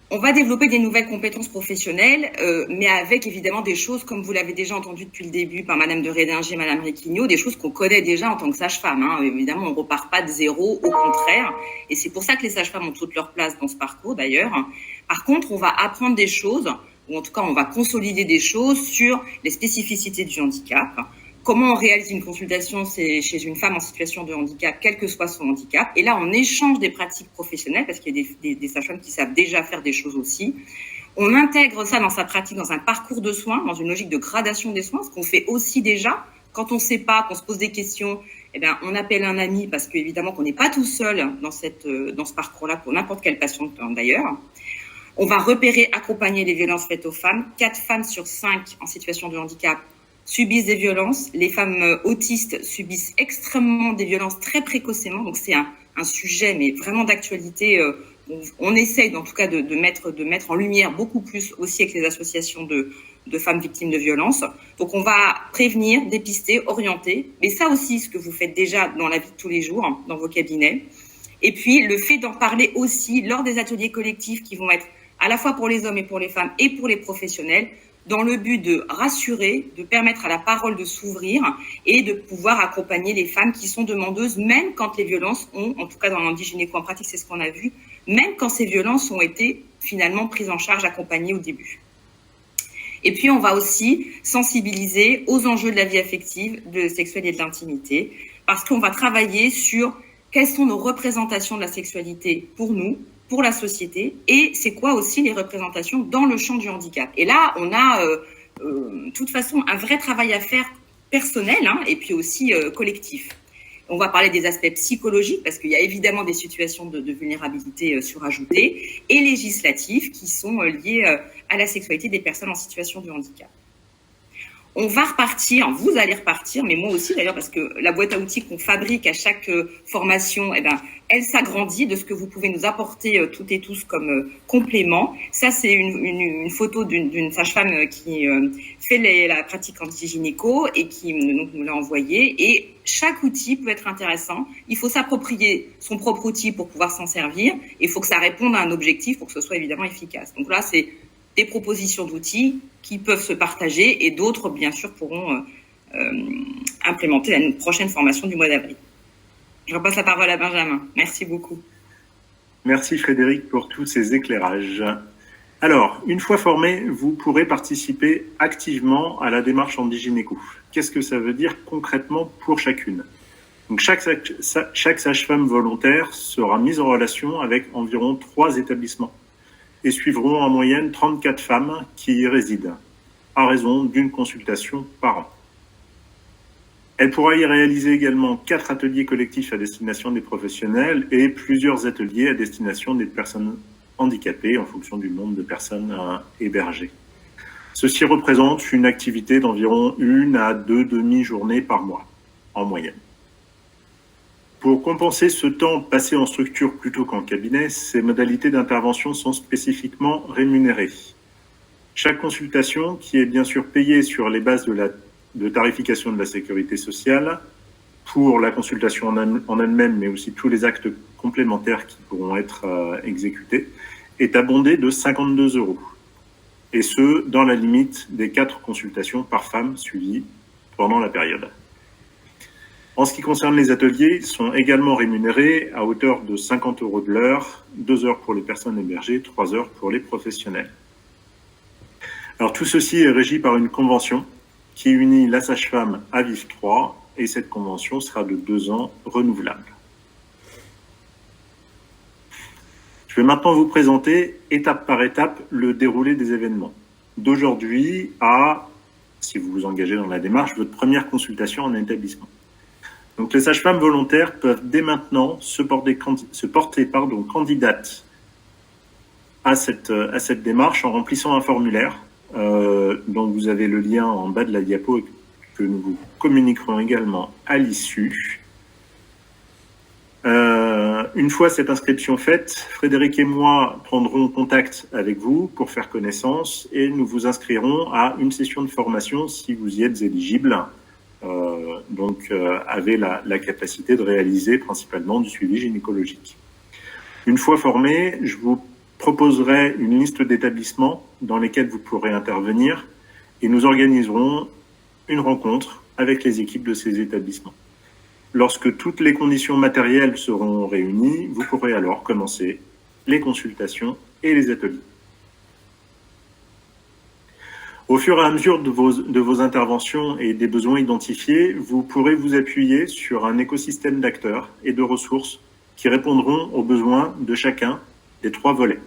On va développer des nouvelles compétences professionnelles, mais avec évidemment des choses, comme vous l'avez déjà entendu depuis le début par Madame de Rédinger et Madame Riquignot, des choses qu'on connaît déjà en tant que sage-femme. Évidemment, on ne repart pas de zéro, au contraire. Et c'est pour ça que les sages-femmes ont toute leur place dans ce parcours d'ailleurs. Par contre, on va apprendre des choses, ou en tout cas, on va consolider des choses sur les spécificités du handicap. Comment on réalise une consultation chez une femme en situation de handicap, quel que soit son handicap. Et là, on échange des pratiques professionnelles, parce qu'il y a des sages-femmes qui savent déjà faire des choses aussi. On intègre ça dans sa pratique, dans un parcours de soins, dans une logique de gradation des soins, ce qu'on fait aussi déjà. Quand on ne sait pas, qu'on se pose des questions, eh bien, on appelle un ami, parce qu'évidemment qu'on n'est pas tout seul dans ce parcours-là, pour n'importe quelle patiente d'ailleurs. On va repérer, accompagner les violences faites aux femmes. 4 femmes sur 5 en situation de handicap subissent des violences. Les femmes autistes subissent extrêmement des violences très précocement. Donc c'est un sujet mais vraiment d'actualité. On essaye en tout cas de mettre en lumière beaucoup plus aussi avec les associations de femmes victimes de violences. Donc on va prévenir, dépister, orienter. Mais ça aussi, ce que vous faites déjà dans la vie de tous les jours, dans vos cabinets. Et puis, le fait d'en parler aussi lors des ateliers collectifs qui vont être à la fois pour les hommes et pour les femmes et pour les professionnels, dans le but de rassurer, de permettre à la parole de s'ouvrir et de pouvoir accompagner les femmes qui sont demandeuses, même quand les violences ont, en tout cas dans l'handigynéco en pratique, c'est ce qu'on a vu, même quand ces violences ont été finalement prises en charge, accompagnées au début. Et puis, on va aussi sensibiliser aux enjeux de la vie affective, sexuelle et de l'intimité, parce qu'on va travailler sur quelles sont nos représentations de la sexualité pour nous, pour la société, et c'est quoi aussi les représentations dans le champ du handicap. Et là, on a, de toute façon, un vrai travail à faire personnel, hein, et puis aussi collectif. On va parler des aspects psychologiques, parce qu'il y a évidemment des situations de vulnérabilité surajoutées, et législatifs qui sont liés à la sexualité des personnes en situation de handicap. On va repartir, vous allez repartir, mais moi aussi d'ailleurs, parce que la boîte à outils qu'on fabrique à chaque formation, eh ben, elle s'agrandit de ce que vous pouvez nous apporter toutes et tous comme complément. Ça, c'est une photo d'une sage-femme qui fait la pratique anti-gynéco et qui nous l'a envoyée. Et chaque outil peut être intéressant. Il faut s'approprier son propre outil pour pouvoir s'en servir. Et il faut que ça réponde à un objectif pour que ce soit évidemment efficace. Donc là, c'est des propositions d'outils qui peuvent se partager et d'autres, bien sûr, pourront implémenter la prochaine formation du mois d'avril. Je repasse la parole à Benjamin. Merci beaucoup. Merci Frédéric pour tous ces éclairages. Alors, une fois formé, vous pourrez participer activement à la démarche handigynéco. Qu'est-ce que ça veut dire concrètement pour chacune? Donc, chaque sage-femme volontaire sera mise en relation avec environ 3 établissements et suivront en moyenne 34 femmes qui y résident, à raison d'une consultation par an. Elle pourra y réaliser également 4 ateliers collectifs à destination des professionnels et plusieurs ateliers à destination des personnes handicapées en fonction du nombre de personnes hébergées. Ceci représente une activité d'environ 1 à 2 demi-journées par mois, en moyenne. Pour compenser ce temps passé en structure plutôt qu'en cabinet, ces modalités d'intervention sont spécifiquement rémunérées. Chaque consultation, qui est bien sûr payée sur les bases de tarification de la sécurité sociale, pour la consultation en elle-même, mais aussi tous les actes complémentaires qui pourront être exécutés, est abondée de 52 €. Et ce, dans la limite des 4 consultations par femme suivies pendant la période. En ce qui concerne les ateliers, ils sont également rémunérés à hauteur de 50 € de l'heure, 2 heures pour les personnes hébergées, 3 heures pour les professionnels. Alors tout ceci est régi par une convention qui unit la sage-femme à VIF3 et cette convention sera de 2 ans renouvelable. Je vais maintenant vous présenter étape par étape le déroulé des événements. D'aujourd'hui à, si vous vous engagez dans la démarche, votre première consultation en établissement. Donc les sages-femmes volontaires peuvent dès maintenant se porter candidates à cette démarche en remplissant un formulaire dont vous avez le lien en bas de la diapo et que nous vous communiquerons également à l'issue. Une fois cette inscription faite, Frédéric et moi prendrons contact avec vous pour faire connaissance et nous vous inscrirons à une session de formation si vous y êtes éligible. Avez la capacité de réaliser principalement du suivi gynécologique. Une fois formé, je vous proposerai une liste d'établissements dans lesquels vous pourrez intervenir et nous organiserons une rencontre avec les équipes de ces établissements. Lorsque toutes les conditions matérielles seront réunies, vous pourrez alors commencer les consultations et les ateliers. Au fur et à mesure de vos interventions et des besoins identifiés, vous pourrez vous appuyer sur un écosystème d'acteurs et de ressources qui répondront aux besoins de chacun des 3 volets.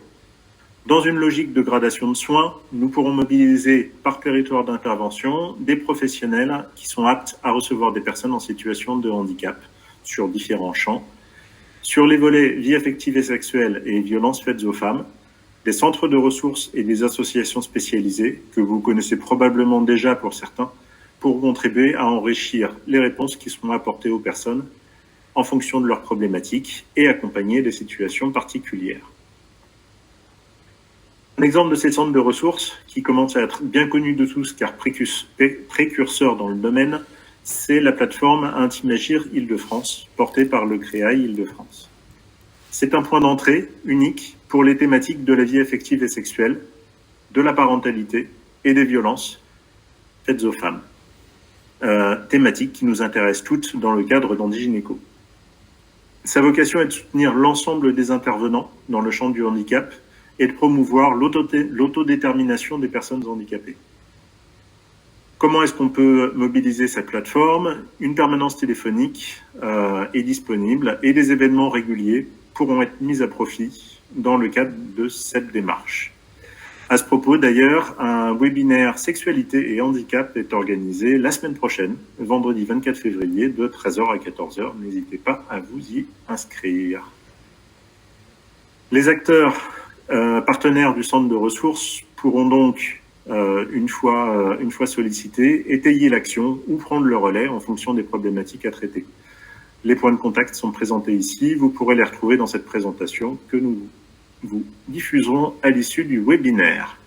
Dans une logique de gradation de soins, nous pourrons mobiliser par territoire d'intervention des professionnels qui sont aptes à recevoir des personnes en situation de handicap sur différents champs. Sur les volets vie affective et sexuelle et violences faites aux femmes, des centres de ressources et des associations spécialisées, que vous connaissez probablement déjà pour certains, pour contribuer à enrichir les réponses qui seront apportées aux personnes en fonction de leurs problématiques et accompagner des situations particulières. Un exemple de ces centres de ressources, qui commence à être bien connu de tous car précurseur dans le domaine, c'est la plateforme Intim'Agir Île-de-France, portée par le CREAI Île-de-France. C'est un point d'entrée unique pour les thématiques de la vie affective et sexuelle, de la parentalité et des violences faites aux femmes. Thématiques qui nous intéressent toutes dans le cadre d'Handigynéco. Sa vocation est de soutenir l'ensemble des intervenants dans le champ du handicap et de promouvoir l'autodétermination des personnes handicapées. Comment est-ce qu'on peut mobiliser cette plateforme? Une permanence téléphonique est disponible et des événements réguliers pourront être mis à profit dans le cadre de cette démarche. À ce propos, d'ailleurs, un webinaire Sexualité et handicap est organisé la semaine prochaine, vendredi 24 février, de 13h à 14h. N'hésitez pas à vous y inscrire. Les acteurs partenaires du centre de ressources pourront donc, une fois sollicités, étayer l'action ou prendre le relais en fonction des problématiques à traiter. Les points de contact sont présentés ici. Vous pourrez les retrouver dans cette présentation que nous vous diffuserons à l'issue du webinaire.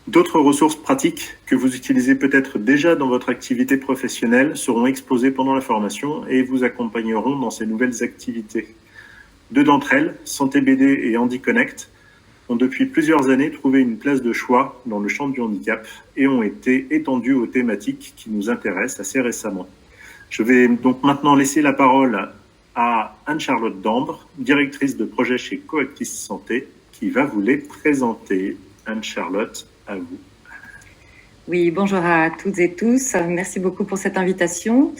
D'autres ressources pratiques que vous utilisez peut-être déjà dans votre activité professionnelle seront exposées pendant la formation et vous accompagneront dans ces nouvelles activités. Deux d'entre elles, Santé BD et HandiConnect, ont depuis plusieurs années trouvé une place de choix dans le champ du handicap et ont été étendues aux thématiques qui nous intéressent assez récemment. Je vais donc maintenant laisser la parole à Anne-Charlotte Dambre, directrice de projet chez Coactis Santé, qui va vous les présenter. Anne-Charlotte, à vous. Oui, bonjour à toutes et tous. Merci beaucoup pour cette invitation.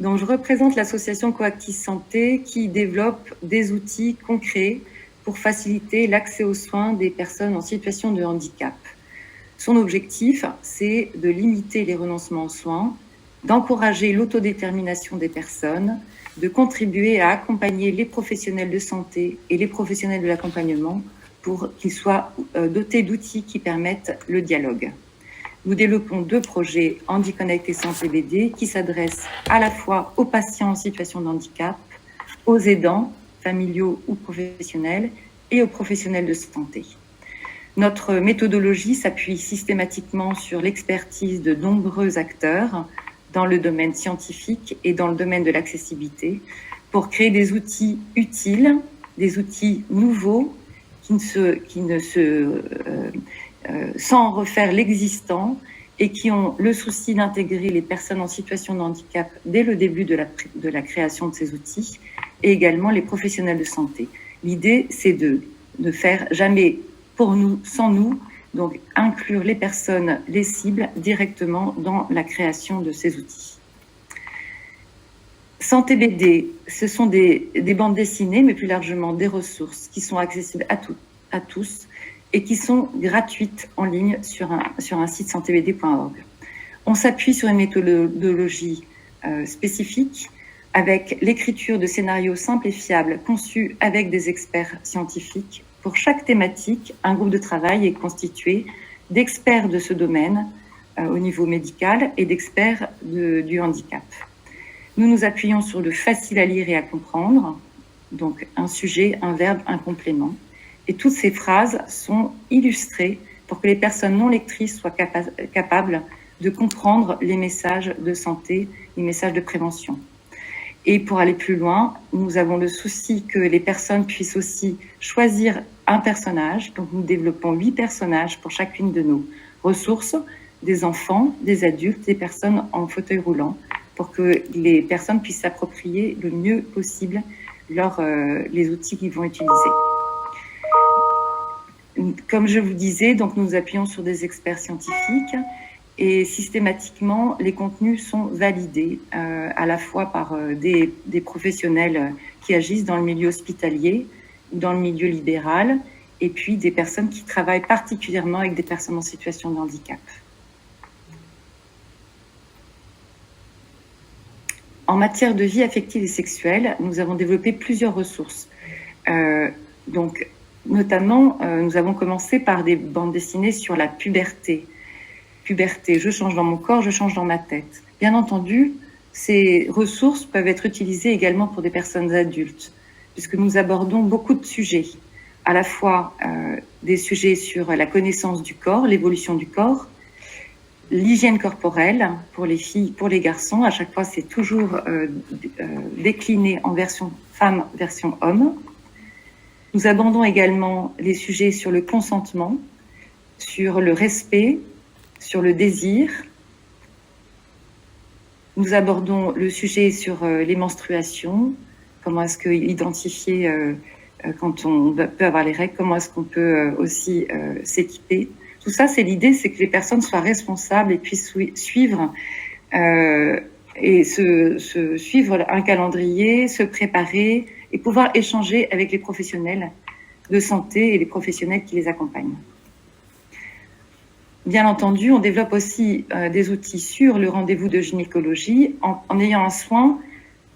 Donc, je représente l'association Coactis Santé qui développe des outils concrets pour faciliter l'accès aux soins des personnes en situation de handicap. Son objectif, c'est de limiter les renoncements aux soins, d'encourager l'autodétermination des personnes, de contribuer à accompagner les professionnels de santé et les professionnels de l'accompagnement pour qu'ils soient dotés d'outils qui permettent le dialogue. Nous développons deux projets HandiConnect et Santé BD qui s'adressent à la fois aux patients en situation de handicap, aux aidants, familiaux ou professionnels, et aux professionnels de santé. Notre méthodologie s'appuie systématiquement sur l'expertise de nombreux acteurs dans le domaine scientifique et dans le domaine de l'accessibilité pour créer des outils utiles, des outils nouveaux sans refaire l'existant et qui ont le souci d'intégrer les personnes en situation de handicap dès le début de la création de ces outils et également les professionnels de santé. L'idée, c'est de ne faire jamais pour nous, sans nous, donc inclure les personnes, les cibles directement dans la création de ces outils. Santé BD, ce sont des bandes dessinées, mais plus largement des ressources qui sont accessibles à tous et qui sont gratuites en ligne sur un site santébd.org. On s'appuie sur une méthodologie spécifique avec l'écriture de scénarios simples et fiables conçus avec des experts scientifiques. Pour chaque thématique, un groupe de travail est constitué d'experts de ce domaine au niveau médical et d'experts du handicap. Nous nous appuyons sur le facile à lire et à comprendre, donc un sujet, un verbe, un complément. Et toutes ces phrases sont illustrées pour que les personnes non lectrices soient capables de comprendre les messages de santé, les messages de prévention. Et pour aller plus loin, nous avons le souci que les personnes puissent aussi choisir un personnage. Donc nous développons 8 personnages pour chacune de nos ressources, des enfants, des adultes, des personnes en fauteuil roulant, pour que les personnes puissent s'approprier le mieux possible les outils qu'ils vont utiliser. Comme je vous disais, donc nous appuyons sur des experts scientifiques et systématiquement, les contenus sont validés à la fois par des professionnels qui agissent dans le milieu hospitalier ou dans le milieu libéral, et puis des personnes qui travaillent particulièrement avec des personnes en situation de handicap. En matière de vie affective et sexuelle, nous avons développé plusieurs ressources. Notamment, nous avons commencé par des bandes dessinées sur la puberté. Puberté, je change dans mon corps, je change dans ma tête. Bien entendu, ces ressources peuvent être utilisées également pour des personnes adultes, puisque nous abordons beaucoup de sujets, à la fois des sujets sur la connaissance du corps, l'évolution du corps, l'hygiène corporelle pour les filles, pour les garçons. À chaque fois, c'est toujours décliné en version femme, version homme. Nous abordons également les sujets sur le consentement, sur le respect, sur le désir. Nous abordons le sujet sur les menstruations, comment est-ce que identifier quand on peut avoir les règles, comment est-ce qu'on peut aussi s'équiper. Tout ça, c'est l'idée, c'est que les personnes soient responsables et puissent suivre et se suivre un calendrier, se préparer et pouvoir échanger avec les professionnels de santé et les professionnels qui les accompagnent. Bien entendu, on développe aussi des outils sur le rendez-vous de gynécologie en ayant un soin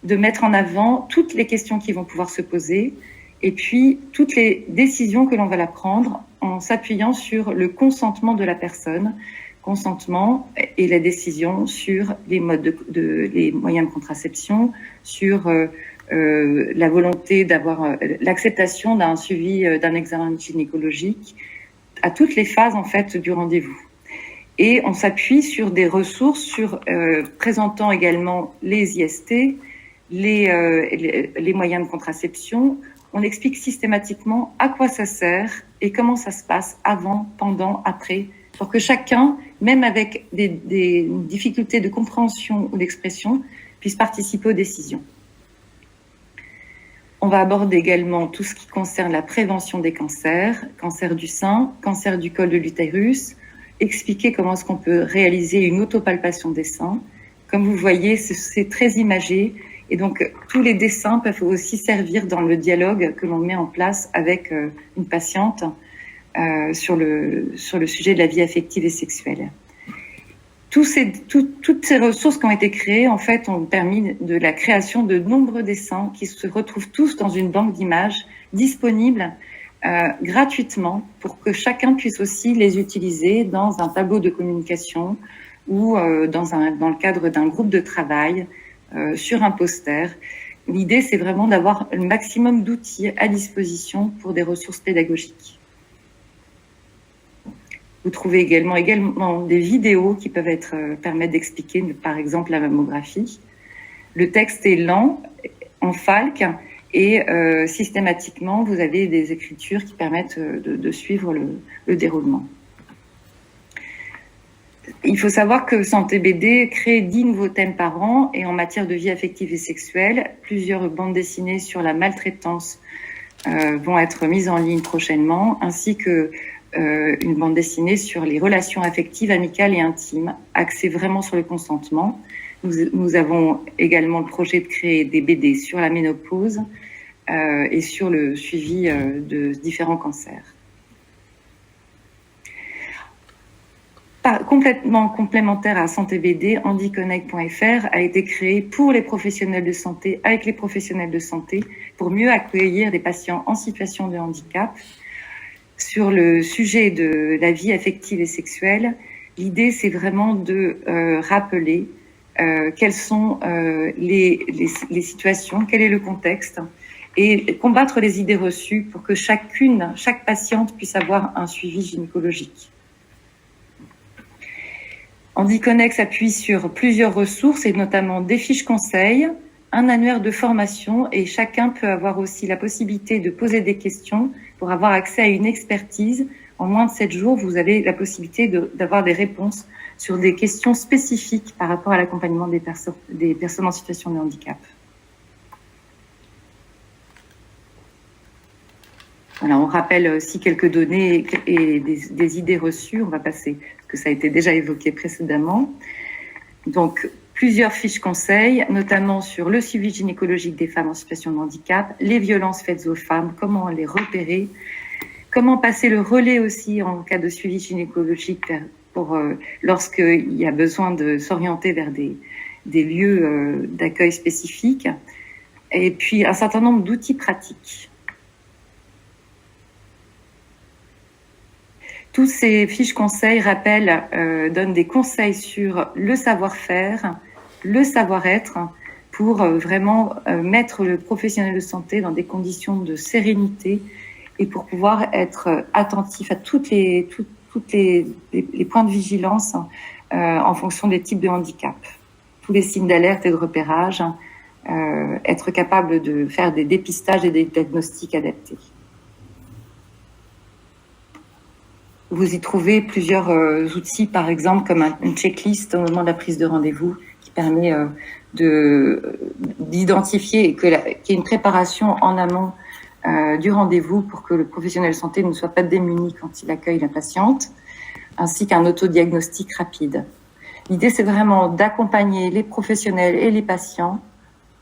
de mettre en avant toutes les questions qui vont pouvoir se poser et puis toutes les décisions que l'on va prendre en s'appuyant sur le consentement de la personne, consentement et la décision sur les modes les moyens de contraception, sur la volonté d'avoir l'acceptation d'un suivi d'un examen gynécologique à toutes les phases en fait du rendez-vous. Et on s'appuie sur des ressources présentant également les IST, les moyens de contraception. On explique systématiquement à quoi ça sert et comment ça se passe avant, pendant, après, pour que chacun, même avec des difficultés de compréhension ou d'expression, puisse participer aux décisions. On va aborder également tout ce qui concerne la prévention des cancers, cancer du sein, cancer du col de l'utérus, expliquer comment est-ce qu'on peut réaliser une autopalpation des seins. Comme vous voyez, c'est très imagé et donc tous les dessins peuvent aussi servir dans le dialogue que l'on met en place avec une patiente sur le sujet de la vie affective et sexuelle. Toutes ces ressources qui ont été créées, en fait, ont permis de la création de nombreux dessins qui se retrouvent tous dans une banque d'images disponible gratuitement pour que chacun puisse aussi les utiliser dans un tableau de communication ou dans le cadre d'un groupe de travail, sur un poster. L'idée, c'est vraiment d'avoir le maximum d'outils à disposition pour des ressources pédagogiques. Vous trouvez également des vidéos qui peuvent permettre d'expliquer, par exemple, la mammographie. Le texte est lent, en falque, et systématiquement, vous avez des écritures qui permettent de suivre le déroulement. Il faut savoir que Santé BD crée 10 nouveaux thèmes par an, et en matière de vie affective et sexuelle, plusieurs bandes dessinées sur la maltraitance vont être mises en ligne prochainement, ainsi que une bande dessinée sur les relations affectives, amicales et intimes, axée vraiment sur le consentement. Nous avons également le projet de créer des BD sur la ménopause et sur le suivi de différents cancers. Complètement complémentaire à Santé BD, handyconnect.fr a été créé pour les professionnels de santé, avec les professionnels de santé, pour mieux accueillir des patients en situation de handicap. Sur le sujet de la vie affective et sexuelle, l'idée, c'est vraiment de rappeler quelles sont les situations, quel est le contexte, et combattre les idées reçues pour que chaque patiente puisse avoir un suivi gynécologique. HandyConnect s'appuie sur plusieurs ressources et notamment des fiches conseils, un annuaire de formation, et chacun peut avoir aussi la possibilité de poser des questions pour avoir accès à une expertise. En moins de 7 jours, vous avez la possibilité d'avoir des réponses sur des questions spécifiques par rapport à l'accompagnement des personnes en situation de handicap. Voilà, on rappelle aussi quelques données et des idées reçues. On va passer, parce que ça a été déjà évoqué précédemment. Donc, plusieurs fiches conseils, notamment sur le suivi gynécologique des femmes en situation de handicap, les violences faites aux femmes, comment les repérer, comment passer le relais aussi en cas de suivi gynécologique lorsqu'il y a besoin de s'orienter vers des lieux d'accueil spécifiques, et puis un certain nombre d'outils pratiques. Tous ces fiches conseils donnent des conseils sur le savoir-faire, le savoir-être, pour vraiment mettre le professionnel de santé dans des conditions de sérénité et pour pouvoir être attentif à toutes les points de vigilance en fonction des types de handicap. Tous les signes d'alerte et de repérage, être capable de faire des dépistages et des diagnostics adaptés. Vous y trouvez plusieurs outils, par exemple, comme une checklist au moment de la prise de rendez-vous qui permet d'identifier et qu'il y ait une préparation en amont du rendez-vous pour que le professionnel de santé ne soit pas démuni quand il accueille la patiente, ainsi qu'un autodiagnostic rapide. L'idée, c'est vraiment d'accompagner les professionnels et les patients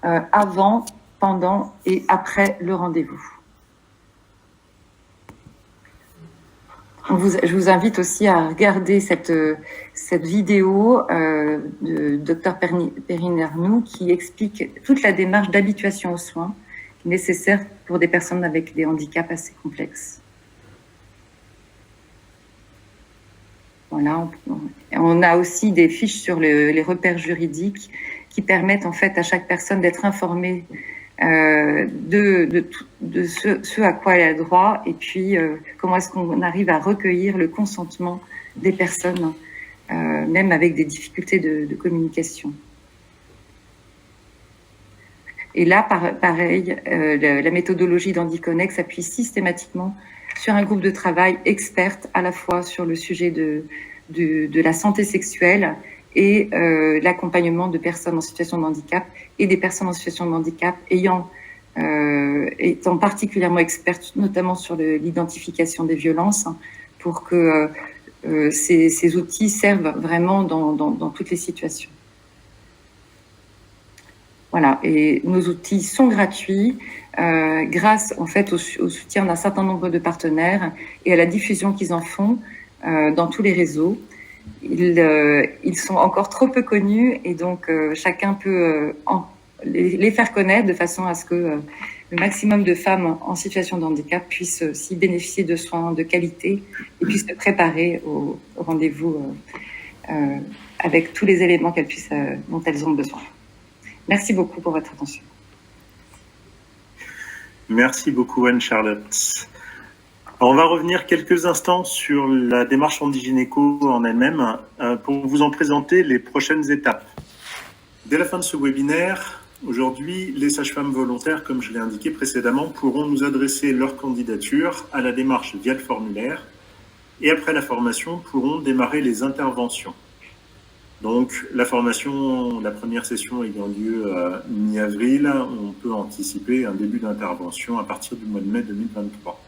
avant, pendant et après le rendez-vous. Je vous invite aussi à regarder cette vidéo de Dr Perrine Arnoux qui explique toute la démarche d'habituation aux soins nécessaire pour des personnes avec des handicaps assez complexes. Voilà, on a aussi des fiches sur les repères juridiques qui permettent en fait à chaque personne d'être informée de ce à quoi elle a droit et puis comment est-ce qu'on arrive à recueillir le consentement des personnes, même avec des difficultés de communication. Et là, pareil, la méthodologie d'HandiConnect s'appuie systématiquement sur un groupe de travail experte à la fois sur le sujet de la santé sexuelle et l'accompagnement de personnes en situation de handicap et des personnes en situation de handicap étant particulièrement expertes, notamment sur l'identification des violences, pour que ces outils servent vraiment dans toutes les situations. Voilà, et nos outils sont gratuits grâce en fait au soutien d'un certain nombre de partenaires et à la diffusion qu'ils en font dans tous les réseaux. Ils sont encore trop peu connus et donc chacun peut les faire connaître de façon à ce que le maximum de femmes en situation de handicap puissent aussi bénéficier de soins de qualité et puissent se préparer au rendez-vous avec tous les éléments dont elles ont besoin. Merci beaucoup pour votre attention. Merci beaucoup Anne-Charlotte. On va revenir quelques instants sur la démarche HandiGynéco en elle-même pour vous en présenter les prochaines étapes. Dès la fin de ce webinaire, aujourd'hui, les sages-femmes volontaires, comme je l'ai indiqué précédemment, pourront nous adresser leur candidature à la démarche via le formulaire et après la formation, pourront démarrer les interventions. Donc, la formation, la première session ayant lieu mi-avril, on peut anticiper un début d'intervention à partir du mois de mai 2023.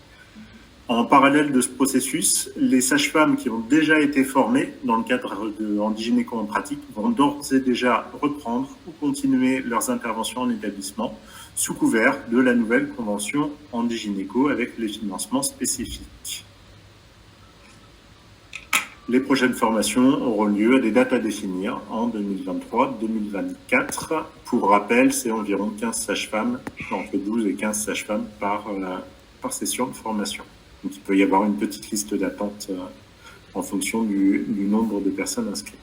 En parallèle de ce processus, les sages-femmes qui ont déjà été formées dans le cadre de HandiGynéco en pratique vont d'ores et déjà reprendre ou continuer leurs interventions en établissement sous couvert de la nouvelle convention HandiGynéco avec les financements spécifiques. Les prochaines formations auront lieu à des dates à définir en 2023-2024. Pour rappel, c'est environ 15 sages-femmes, entre 12 et 15 sages-femmes par session de formation. Donc il peut y avoir une petite liste d'attente en fonction du nombre de personnes inscrites.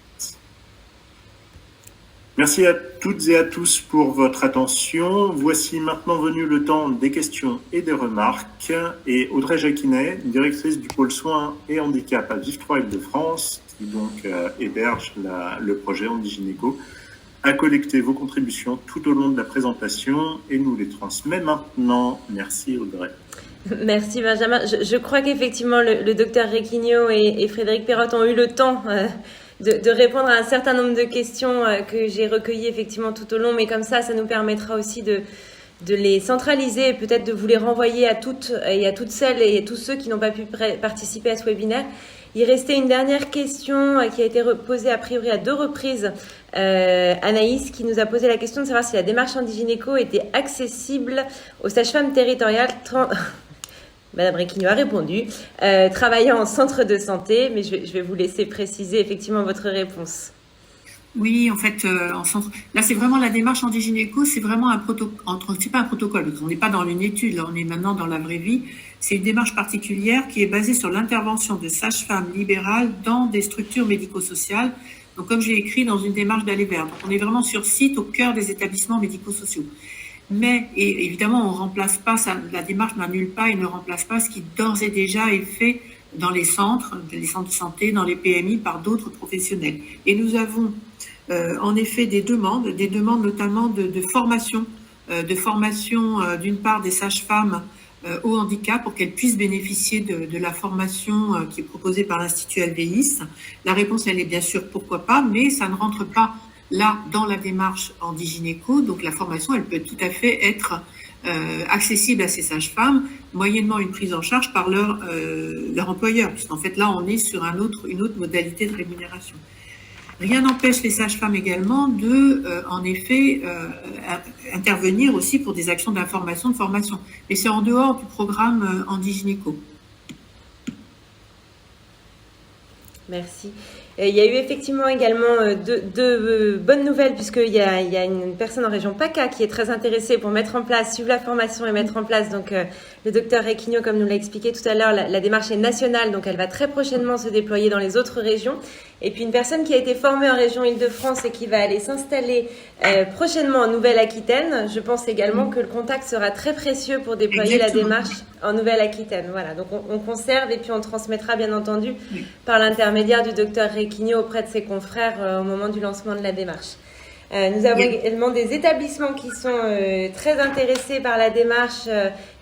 Merci à toutes et à tous pour votre attention. Voici maintenant venu le temps des questions et des remarques. Et Audrey Jacquinet, directrice du pôle soins et handicap à Vivefroid Île-de-France, qui donc héberge le projet HandiGynéco, a collecté vos contributions tout au long de la présentation et nous les transmet maintenant. Merci Audrey. Merci Benjamin. Je crois qu'effectivement le docteur Requigno et Frédéric Perrotte ont eu le temps de répondre à un certain nombre de questions que j'ai recueillies effectivement tout au long, mais comme ça nous permettra aussi de les centraliser et peut-être de vous les renvoyer à toutes et à toutes celles et à tous ceux qui n'ont pas pu participer à ce webinaire. Il restait une dernière question qui a été posée a priori à 2 reprises. Anaïs qui nous a posé la question de savoir si la démarche HandiGynéco était accessible aux sages-femmes territoriales. Madame Requigno a répondu, travaillant en centre de santé, mais je vais vous laisser préciser effectivement votre réponse. Oui, en fait, là, c'est vraiment la démarche HandiGynéco, c'est vraiment un protocole, c'est pas un protocole, parce qu'on n'est pas dans une étude, là, on est maintenant dans la vraie vie. C'est une démarche particulière qui est basée sur l'intervention de sages-femmes libérales dans des structures médico-sociales. Donc, comme j'ai écrit, dans une démarche d'aller vers. Donc, on est vraiment sur site, au cœur des établissements médico-sociaux. Mais, et évidemment, on remplace pas ça, la démarche n'annule pas et ne remplace pas ce qui d'ores et déjà est fait dans les centres de santé, dans les PMI, par d'autres professionnels. Et nous avons en effet des demandes notamment de formation, d'une part des sages-femmes au handicap pour qu'elles puissent bénéficier de la formation qui est proposée par l'Institut Alvéis. La réponse, elle est bien sûr pourquoi pas, mais ça ne rentre pas là dans la démarche Handigynéco. Donc la formation, elle peut tout à fait être accessible à ces sages-femmes, moyennant une prise en charge par leur employeur, puisqu'en fait là, on est sur une autre modalité de rémunération. Rien n'empêche les sages-femmes également de, en effet, intervenir aussi pour des actions d'information, de formation. Mais c'est en dehors du programme Handigynéco. Merci. Il y a eu effectivement également deux bonnes nouvelles, puisqu'il y a une personne en région PACA qui est très intéressée pour suivre la formation et mettre en place. Donc, le docteur Requigno, comme nous l'a expliqué tout à l'heure, la démarche est nationale, donc elle va très prochainement se déployer dans les autres régions. Et puis, une personne qui a été formée en région Île-de-France et qui va aller s'installer prochainement en Nouvelle-Aquitaine. Je pense également que le contact sera très précieux pour déployer la démarche en Nouvelle-Aquitaine. Voilà, donc on conserve et puis on transmettra bien entendu par l'intermédiaire du docteur Requigno auprès de ses confrères au moment du lancement de la démarche. Nous avons également des établissements qui sont très intéressés par la démarche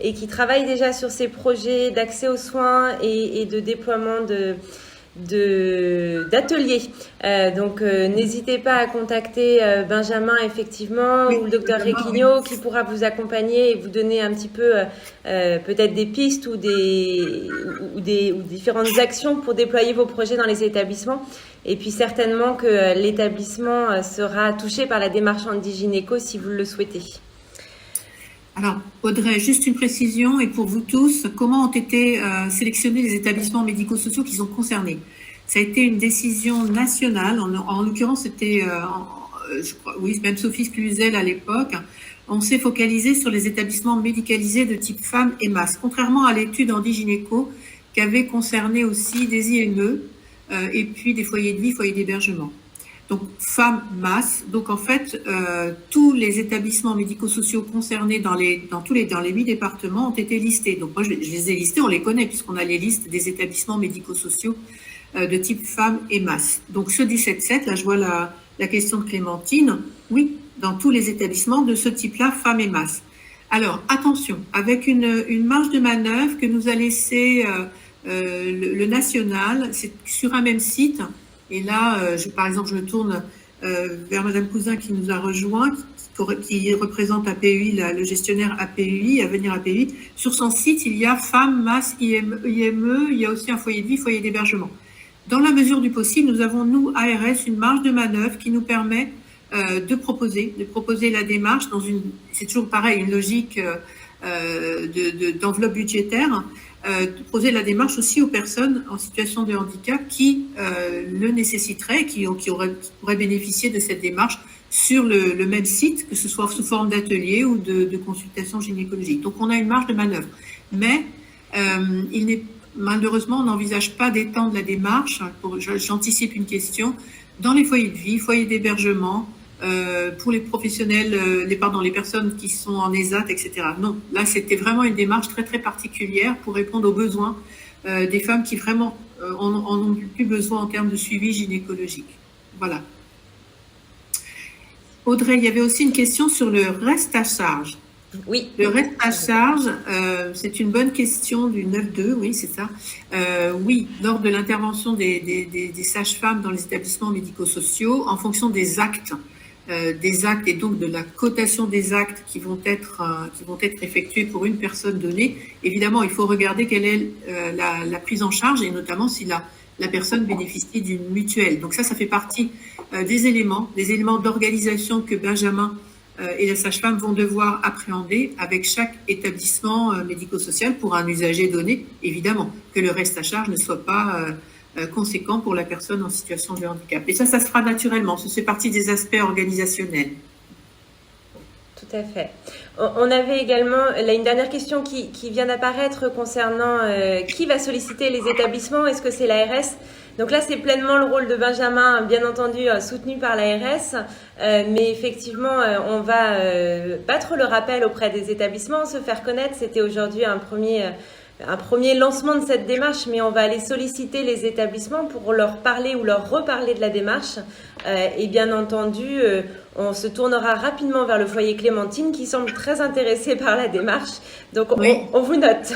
et qui travaillent déjà sur ces projets d'accès aux soins et de déploiement d'ateliers. Donc n'hésitez pas à contacter Benjamin effectivement, ou le docteur Requigno qui pourra vous accompagner et vous donner un petit peu peut-être des pistes ou différentes actions pour déployer vos projets dans les établissements. Et puis certainement que l'établissement sera touché par la démarche Handigynéco si vous le souhaitez. Alors, Audrey, juste une précision, et pour vous tous, comment ont été sélectionnés les établissements médico-sociaux qui sont concernés? Ça a été une décision nationale, en l'occurrence, c'était, je crois, oui, même Sophie Cluzel à l'époque. On s'est focalisé sur les établissements médicalisés de type femmes et masses, contrairement à l'étude Handigynéco qui avait concerné aussi des IME et puis des foyers de vie, foyers d'hébergement. Donc, femmes, masse. Donc, en fait, tous les établissements médico-sociaux concernés dans les 8 départements ont été listés. Donc, moi, je les ai listés, on les connaît, puisqu'on a les listes des établissements médico-sociaux de type femmes et masse. Donc, ceux du 7-7, là, je vois la question de Clémentine. Oui, dans tous les établissements de ce type-là, femmes et masse. Alors, attention, avec une marge de manœuvre que nous a laissé le national, c'est sur un même site. Et là, par exemple, je me tourne vers Madame Cousin qui nous a rejoint, qui représente APUI, le gestionnaire APUI, Avenir APUI. Sur son site, il y a femmes, masse, IME, il y a aussi un foyer de vie, foyer d'hébergement. Dans la mesure du possible, nous avons, nous, ARS, une marge de manœuvre qui nous permet de proposer la démarche c'est toujours pareil, une logique d'enveloppe budgétaire, de poser la démarche aussi aux personnes en situation de handicap qui le nécessiteraient, qui pourraient bénéficier de cette démarche sur le même site, que ce soit sous forme d'atelier ou de consultation gynécologique. Donc on a une marge de manœuvre. Mais malheureusement, on n'envisage pas d'étendre la démarche. J'anticipe une question. Dans les foyers de vie, foyers d'hébergement, pour les professionnels, les personnes qui sont en ESAT, etc. Non, là, c'était vraiment une démarche très, très particulière pour répondre aux besoins des femmes qui vraiment en ont plus besoin en termes de suivi gynécologique. Voilà. Audrey, il y avait aussi une question sur le reste à charge. Oui. Le reste à charge, c'est une bonne question du 9-2, oui, c'est ça. Oui, lors de l'intervention des sages-femmes dans les établissements médico-sociaux, en fonction des actes et donc de la cotation des actes qui vont être effectués pour une personne donnée. Évidemment, il faut regarder quelle est la prise en charge et notamment si la personne bénéficie d'une mutuelle. Donc ça fait partie des éléments d'organisation que Benjamin et la sage-femme vont devoir appréhender avec chaque établissement médico-social pour un usager donné. Évidemment, que le reste à charge ne soit pas conséquent pour la personne en situation de handicap. Et ça se fera naturellement. Ça fait partie des aspects organisationnels. Tout à fait. On avait également là une dernière question qui vient d'apparaître concernant qui va solliciter les établissements. Est-ce que c'est l'ARS? Donc là, c'est pleinement le rôle de Benjamin, bien entendu, soutenu par l'ARS. Mais effectivement, on va battre le rappel auprès des établissements, se faire connaître. C'était aujourd'hui un premier un premier lancement de cette démarche, mais on va aller solliciter les établissements pour leur parler ou leur reparler de la démarche. Et bien entendu, on se tournera rapidement vers le foyer Clémentine qui semble très intéressé par la démarche. Donc, on vous note.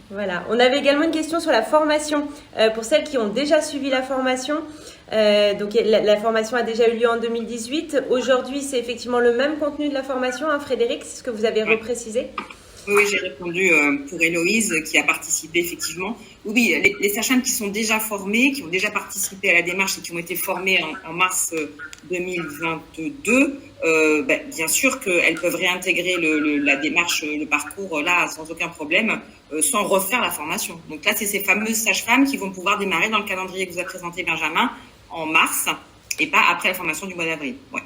Voilà. On avait également une question sur la formation. Pour celles qui ont déjà suivi la formation, donc la formation a déjà eu lieu en 2018. Aujourd'hui, c'est effectivement le même contenu de la formation, hein, Frédéric, c'est ce que vous avez reprécisé. Oui, j'ai répondu pour Héloïse qui a participé effectivement. Oui, les sages-femmes qui sont déjà formées, qui ont déjà participé à la démarche et qui ont été formées en mars 2022, bien sûr qu'elles peuvent réintégrer la démarche, le parcours là sans aucun problème, sans refaire la formation. Donc là, c'est ces fameuses sages-femmes qui vont pouvoir démarrer dans le calendrier que vous a présenté Benjamin en mars et pas après la formation du mois d'avril. Ouais.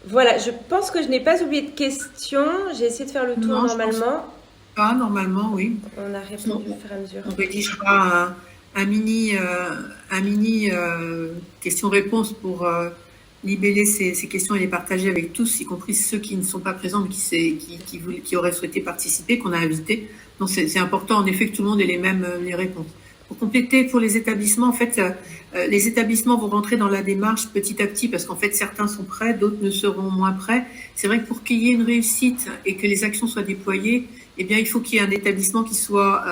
Voilà, je pense que je n'ai pas oublié de questions. J'ai essayé de faire le tour normalement. Pas normalement, oui. On a répondu au fur et à mesure. On rédigera un mini question-réponse pour libeller ces questions et les partager avec tous, y compris ceux qui ne sont pas présents mais qui auraient souhaité participer, qu'on a invités. Donc c'est important en effet que tout le monde ait les réponses. Pour compléter, pour les établissements, en fait, les établissements vont rentrer dans la démarche petit à petit parce qu'en fait, certains sont prêts, d'autres ne seront moins prêts. C'est vrai que pour qu'il y ait une réussite et que les actions soient déployées, eh bien, il faut qu'il y ait un établissement qui soit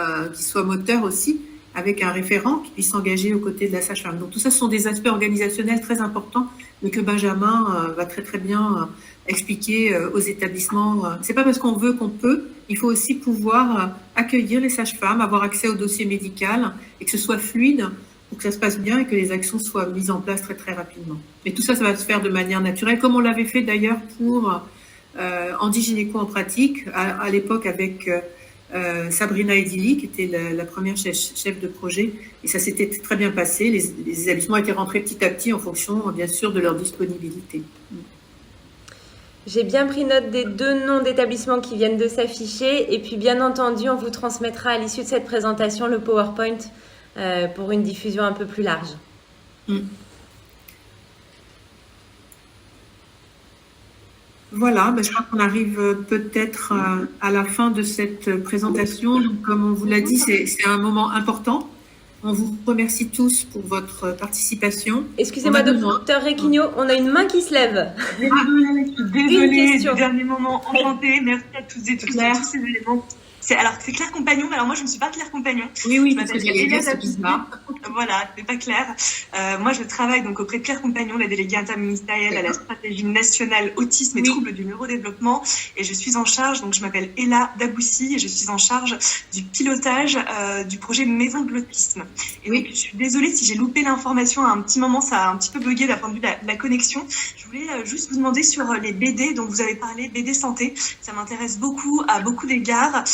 moteur aussi, avec un référent qui puisse s'engager aux côtés de la sage-femme. Donc, tout ça, ce sont des aspects organisationnels très importants, mais que Benjamin va très, très bien expliquer aux établissements. C'est pas parce qu'on veut qu'on peut. Il faut aussi pouvoir accueillir les sages-femmes, avoir accès au dossier médical et que ce soit fluide pour que ça se passe bien et que les actions soient mises en place très, très rapidement. Mais tout ça, ça va se faire de manière naturelle, comme on l'avait fait d'ailleurs pour Andy Gynéco en pratique, à l'époque avec Sabrina Edili, qui était la première chef de projet. Et ça s'était très bien passé. Les établissements étaient rentrés petit à petit en fonction, bien sûr, de leur disponibilité. J'ai bien pris note des 2 noms d'établissements qui viennent de s'afficher. Et puis, bien entendu, on vous transmettra à l'issue de cette présentation le PowerPoint pour une diffusion un peu plus large. Voilà, je crois qu'on arrive peut-être à la fin de cette présentation. Donc, comme on vous l'a dit, c'est un moment important. On vous remercie tous pour votre participation. Excusez-moi, docteur Requigno, on a une main qui se lève. Désolée du dernier moment, enchantée. Merci à toutes et tous pour tous ces éléments. C'est Claire Compagnon, mais alors moi je ne suis pas Claire Compagnon. Oui, je m'appelle Elia Daboussi. Voilà, c'est pas clair. Moi je travaille donc auprès de Claire Compagnon, la déléguée interministérielle à la stratégie nationale autisme et troubles du neurodéveloppement, et je suis en charge, donc je m'appelle Elia Daboussi et je suis en charge du pilotage du projet Maison de l'autisme. Et donc je suis désolée si j'ai loupé l'information à un petit moment, ça a un petit peu bugué d'un point de vue de la connexion. Je voulais juste vous demander sur les BD dont vous avez parlé, BD santé, ça m'intéresse beaucoup à beaucoup d'égards.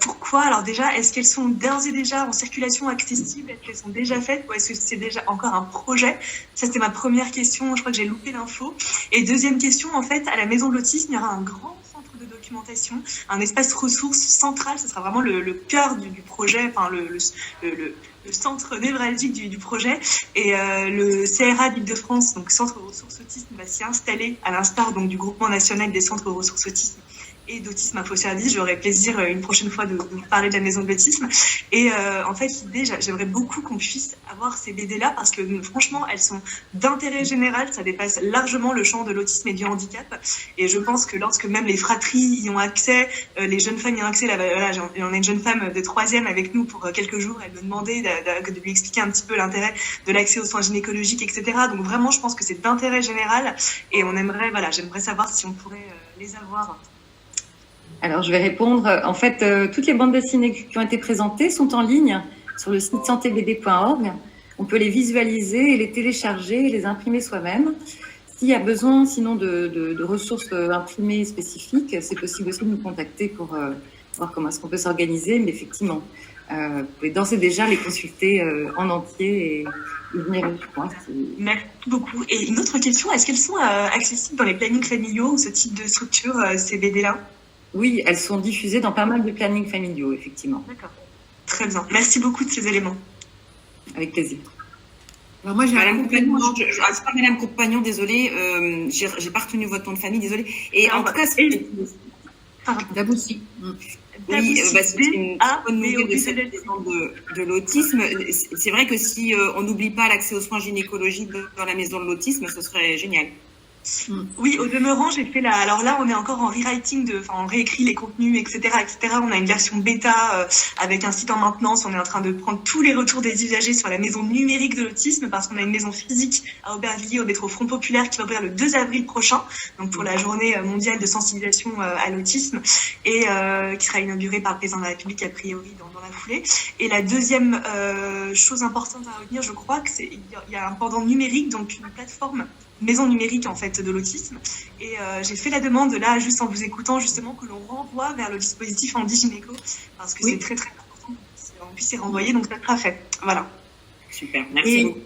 Pourquoi? Alors déjà, est-ce qu'elles sont d'ores et déjà en circulation accessible? Est-ce qu'elles sont déjà faites ou est-ce que c'est déjà encore un projet? Ça, c'était ma première question. Je crois que j'ai loupé l'info. Et deuxième question, en fait, à la Maison de l'autisme, il y aura un grand centre de documentation, un espace ressources central. Ce sera vraiment le cœur du projet, enfin le centre névralgique du projet. Et le CRA d'Île-de-France, donc Centre ressources autisme, va s'y installer à l'instar donc du groupement national des centres ressources autisme et d'autisme info-service. J'aurai plaisir une prochaine fois de vous parler de la Maison de l'autisme. Et en fait, l'idée, j'aimerais beaucoup qu'on puisse avoir ces BD-là parce que franchement, elles sont d'intérêt général. Ça dépasse largement le champ de l'autisme et du handicap. Et je pense que lorsque même les fratries y ont accès, les jeunes femmes y ont accès, voilà, on a une jeune femme de 3e avec nous pour quelques jours. Elle me demandait de lui expliquer un petit peu l'intérêt de l'accès aux soins gynécologiques, etc. Donc vraiment, je pense que c'est d'intérêt général. Et on aimerait, voilà, j'aimerais savoir si on pourrait les avoir. Alors, je vais répondre. En fait, toutes les bandes dessinées qui ont été présentées sont en ligne sur le site santébd.org. On peut les visualiser et les télécharger et les imprimer soi-même. S'il y a besoin, sinon, de ressources imprimées spécifiques, c'est possible aussi de nous contacter pour voir comment est-ce qu'on peut s'organiser. Mais effectivement, vous pouvez d'ores et déjà les consulter en entier et venir au point. Merci beaucoup. Et une autre question, est-ce qu'elles sont accessibles dans les plannings familiaux ou ce type de structure, ces BD-là? Oui, elles sont diffusées dans pas mal de plannings familiaux, effectivement. D'accord. Très bien. Merci beaucoup de ces éléments. Avec plaisir. Alors moi, j'ai Madame Compagnon, accompagnement. Madame Compagnon, désolée, j'ai pas retenu votre nom de famille, désolée. Et en tout cas, Daboussi. oui, c'est une bonne nouvelle de cette maison de l'autisme. C'est vrai que si on n'oublie pas l'accès aux soins gynécologiques dans la maison de l'autisme, ce serait génial. Oui, au demeurant, j'ai fait alors là, on est encore en rewriting, on réécrit les contenus, etc., etc. On a une version bêta avec un site en maintenance. On est en train de prendre tous les retours des usagers sur la maison numérique de l'autisme parce qu'on a une maison physique à Aubervilliers, au métro Front Populaire, qui va ouvrir le 2 avril prochain, donc pour la journée mondiale de sensibilisation à l'autisme, et qui sera inaugurée par le président de la République a priori dans la foulée. Et la deuxième chose importante à retenir, je crois, que il y a un pendant numérique, donc une plateforme maison numérique en fait de l'autisme, et j'ai fait la demande là juste en vous écoutant justement que l'on renvoie vers le dispositif Handigynéco parce que c'est très très important qu'on puisse y renvoyer, donc ça sera fait. Voilà. Super, merci beaucoup.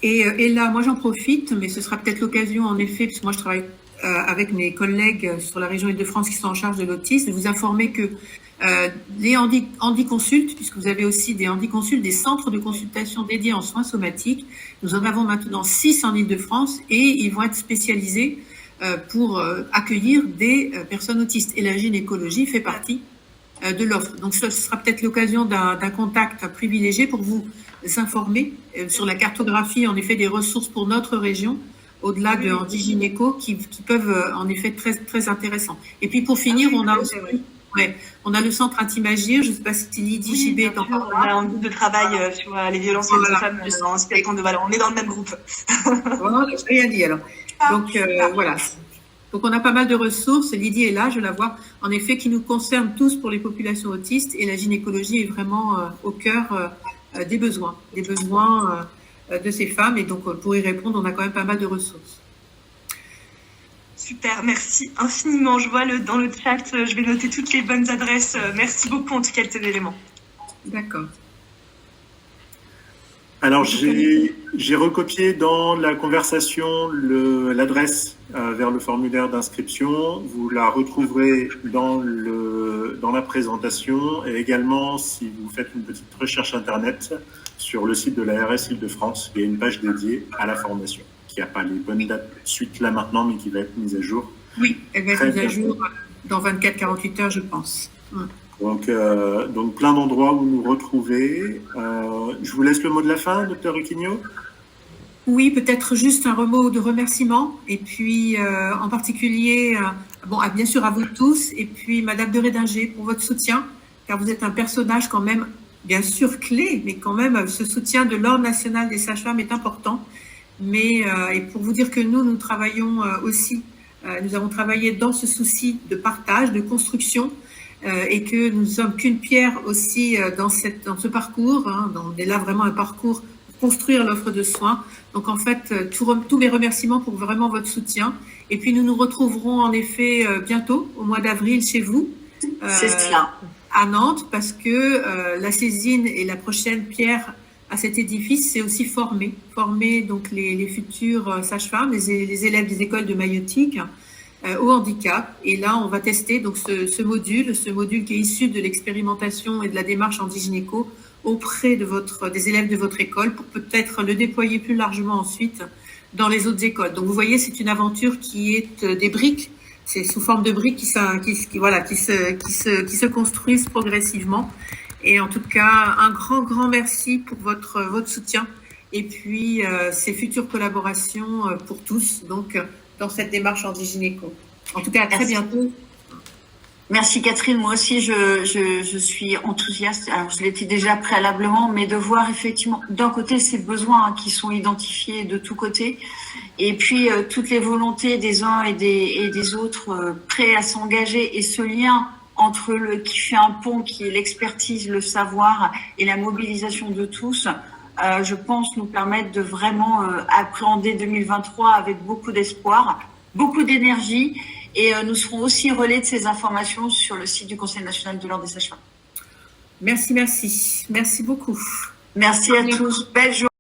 Et là, moi j'en profite, mais ce sera peut-être l'occasion en effet, puisque moi je travaille avec mes collègues sur la région Île-de-France qui sont en charge de l'autisme, de vous informer que les handiconsultes, puisque vous avez aussi des handiconsultes, des centres de consultation dédiés en soins somatiques. Nous en avons maintenant 6 en Île-de-France et ils vont être spécialisés pour accueillir des personnes autistes. Et la gynécologie fait partie de l'offre. Donc ce sera peut-être l'occasion d'un contact privilégié pour vous informer sur la cartographie en effet des ressources pour notre région, au-delà de Handigynéco, qui peuvent en effet très, très intéressants. Et puis pour finir, on a aussi... Ouais, on a le centre Intimagir, je ne sais pas si Lydie Gibet est encore là. On a un groupe de travail sur les violences faites aux femmes en situation de on est dans le même groupe. Voilà, je n'ai rien dit alors. Donc voilà. Donc on a pas mal de ressources. Lydie est là, je la vois, en effet, qui nous concerne tous pour les populations autistes, et la gynécologie est vraiment au cœur des besoins de ces femmes, et donc pour y répondre, on a quand même pas mal de ressources. Super, merci infiniment. Je vois dans le chat, je vais noter toutes les bonnes adresses. Merci beaucoup en tout cas de ces éléments. D'accord. Alors j'ai recopié dans la conversation l'adresse vers le formulaire d'inscription. Vous la retrouverez dans la présentation, et également si vous faites une petite recherche internet sur le site de l'ARS Île-de-France, il y a une page dédiée à la formation, qui n'a pas les bonnes dates suite là maintenant, mais qui va être mise à jour. Oui, elle va être mise à jour dans 24-48 heures, je pense. Donc plein d'endroits où nous retrouver. Je vous laisse le mot de la fin, Dr Requigno. Oui, peut-être juste un mot de remerciement, et puis en particulier, bien sûr à vous tous, et puis Madame de Rédinger pour votre soutien, car vous êtes un personnage quand même, bien sûr clé, mais quand même ce soutien de l'Ordre national des sages-femmes est important. Mais et pour vous dire que nous travaillons aussi, nous avons travaillé dans ce souci de partage, de construction, et que nous ne sommes qu'une pierre aussi dans ce parcours. On est là vraiment un parcours pour construire l'offre de soins. Donc en fait, tous mes remerciements pour vraiment votre soutien. Et puis nous nous retrouverons en effet bientôt, au mois d'avril, chez vous, à Nantes, parce que la saisine et la prochaine pierre à cet édifice, c'est aussi former donc les futures sages-femmes, les élèves des écoles de maïeutique au handicap. Et là, on va tester donc ce module qui est issu de l'expérimentation et de la démarche Handigynéco auprès des élèves de votre école, pour peut-être le déployer plus largement ensuite dans les autres écoles. Donc vous voyez, c'est une aventure qui est des briques, c'est sous forme de briques qui se construisent progressivement. Et en tout cas, un grand merci pour votre soutien, et puis ces futures collaborations pour tous, donc dans cette démarche Handigynéco. En tout cas, à très bientôt. Merci Catherine, moi aussi je suis enthousiaste. Alors je l'étais déjà préalablement, mais de voir effectivement d'un côté ces besoins qui sont identifiés de tous côtés, et puis toutes les volontés des uns et des autres prêts à s'engager, et ce lien entre qui fait un pont, qui est l'expertise, le savoir et la mobilisation de tous, je pense nous permettre de vraiment appréhender 2023 avec beaucoup d'espoir, beaucoup d'énergie, et nous serons aussi relais de ces informations sur le site du Conseil national de l'Ordre des sages-femmes. Merci beaucoup. Merci à tous. Belle journée.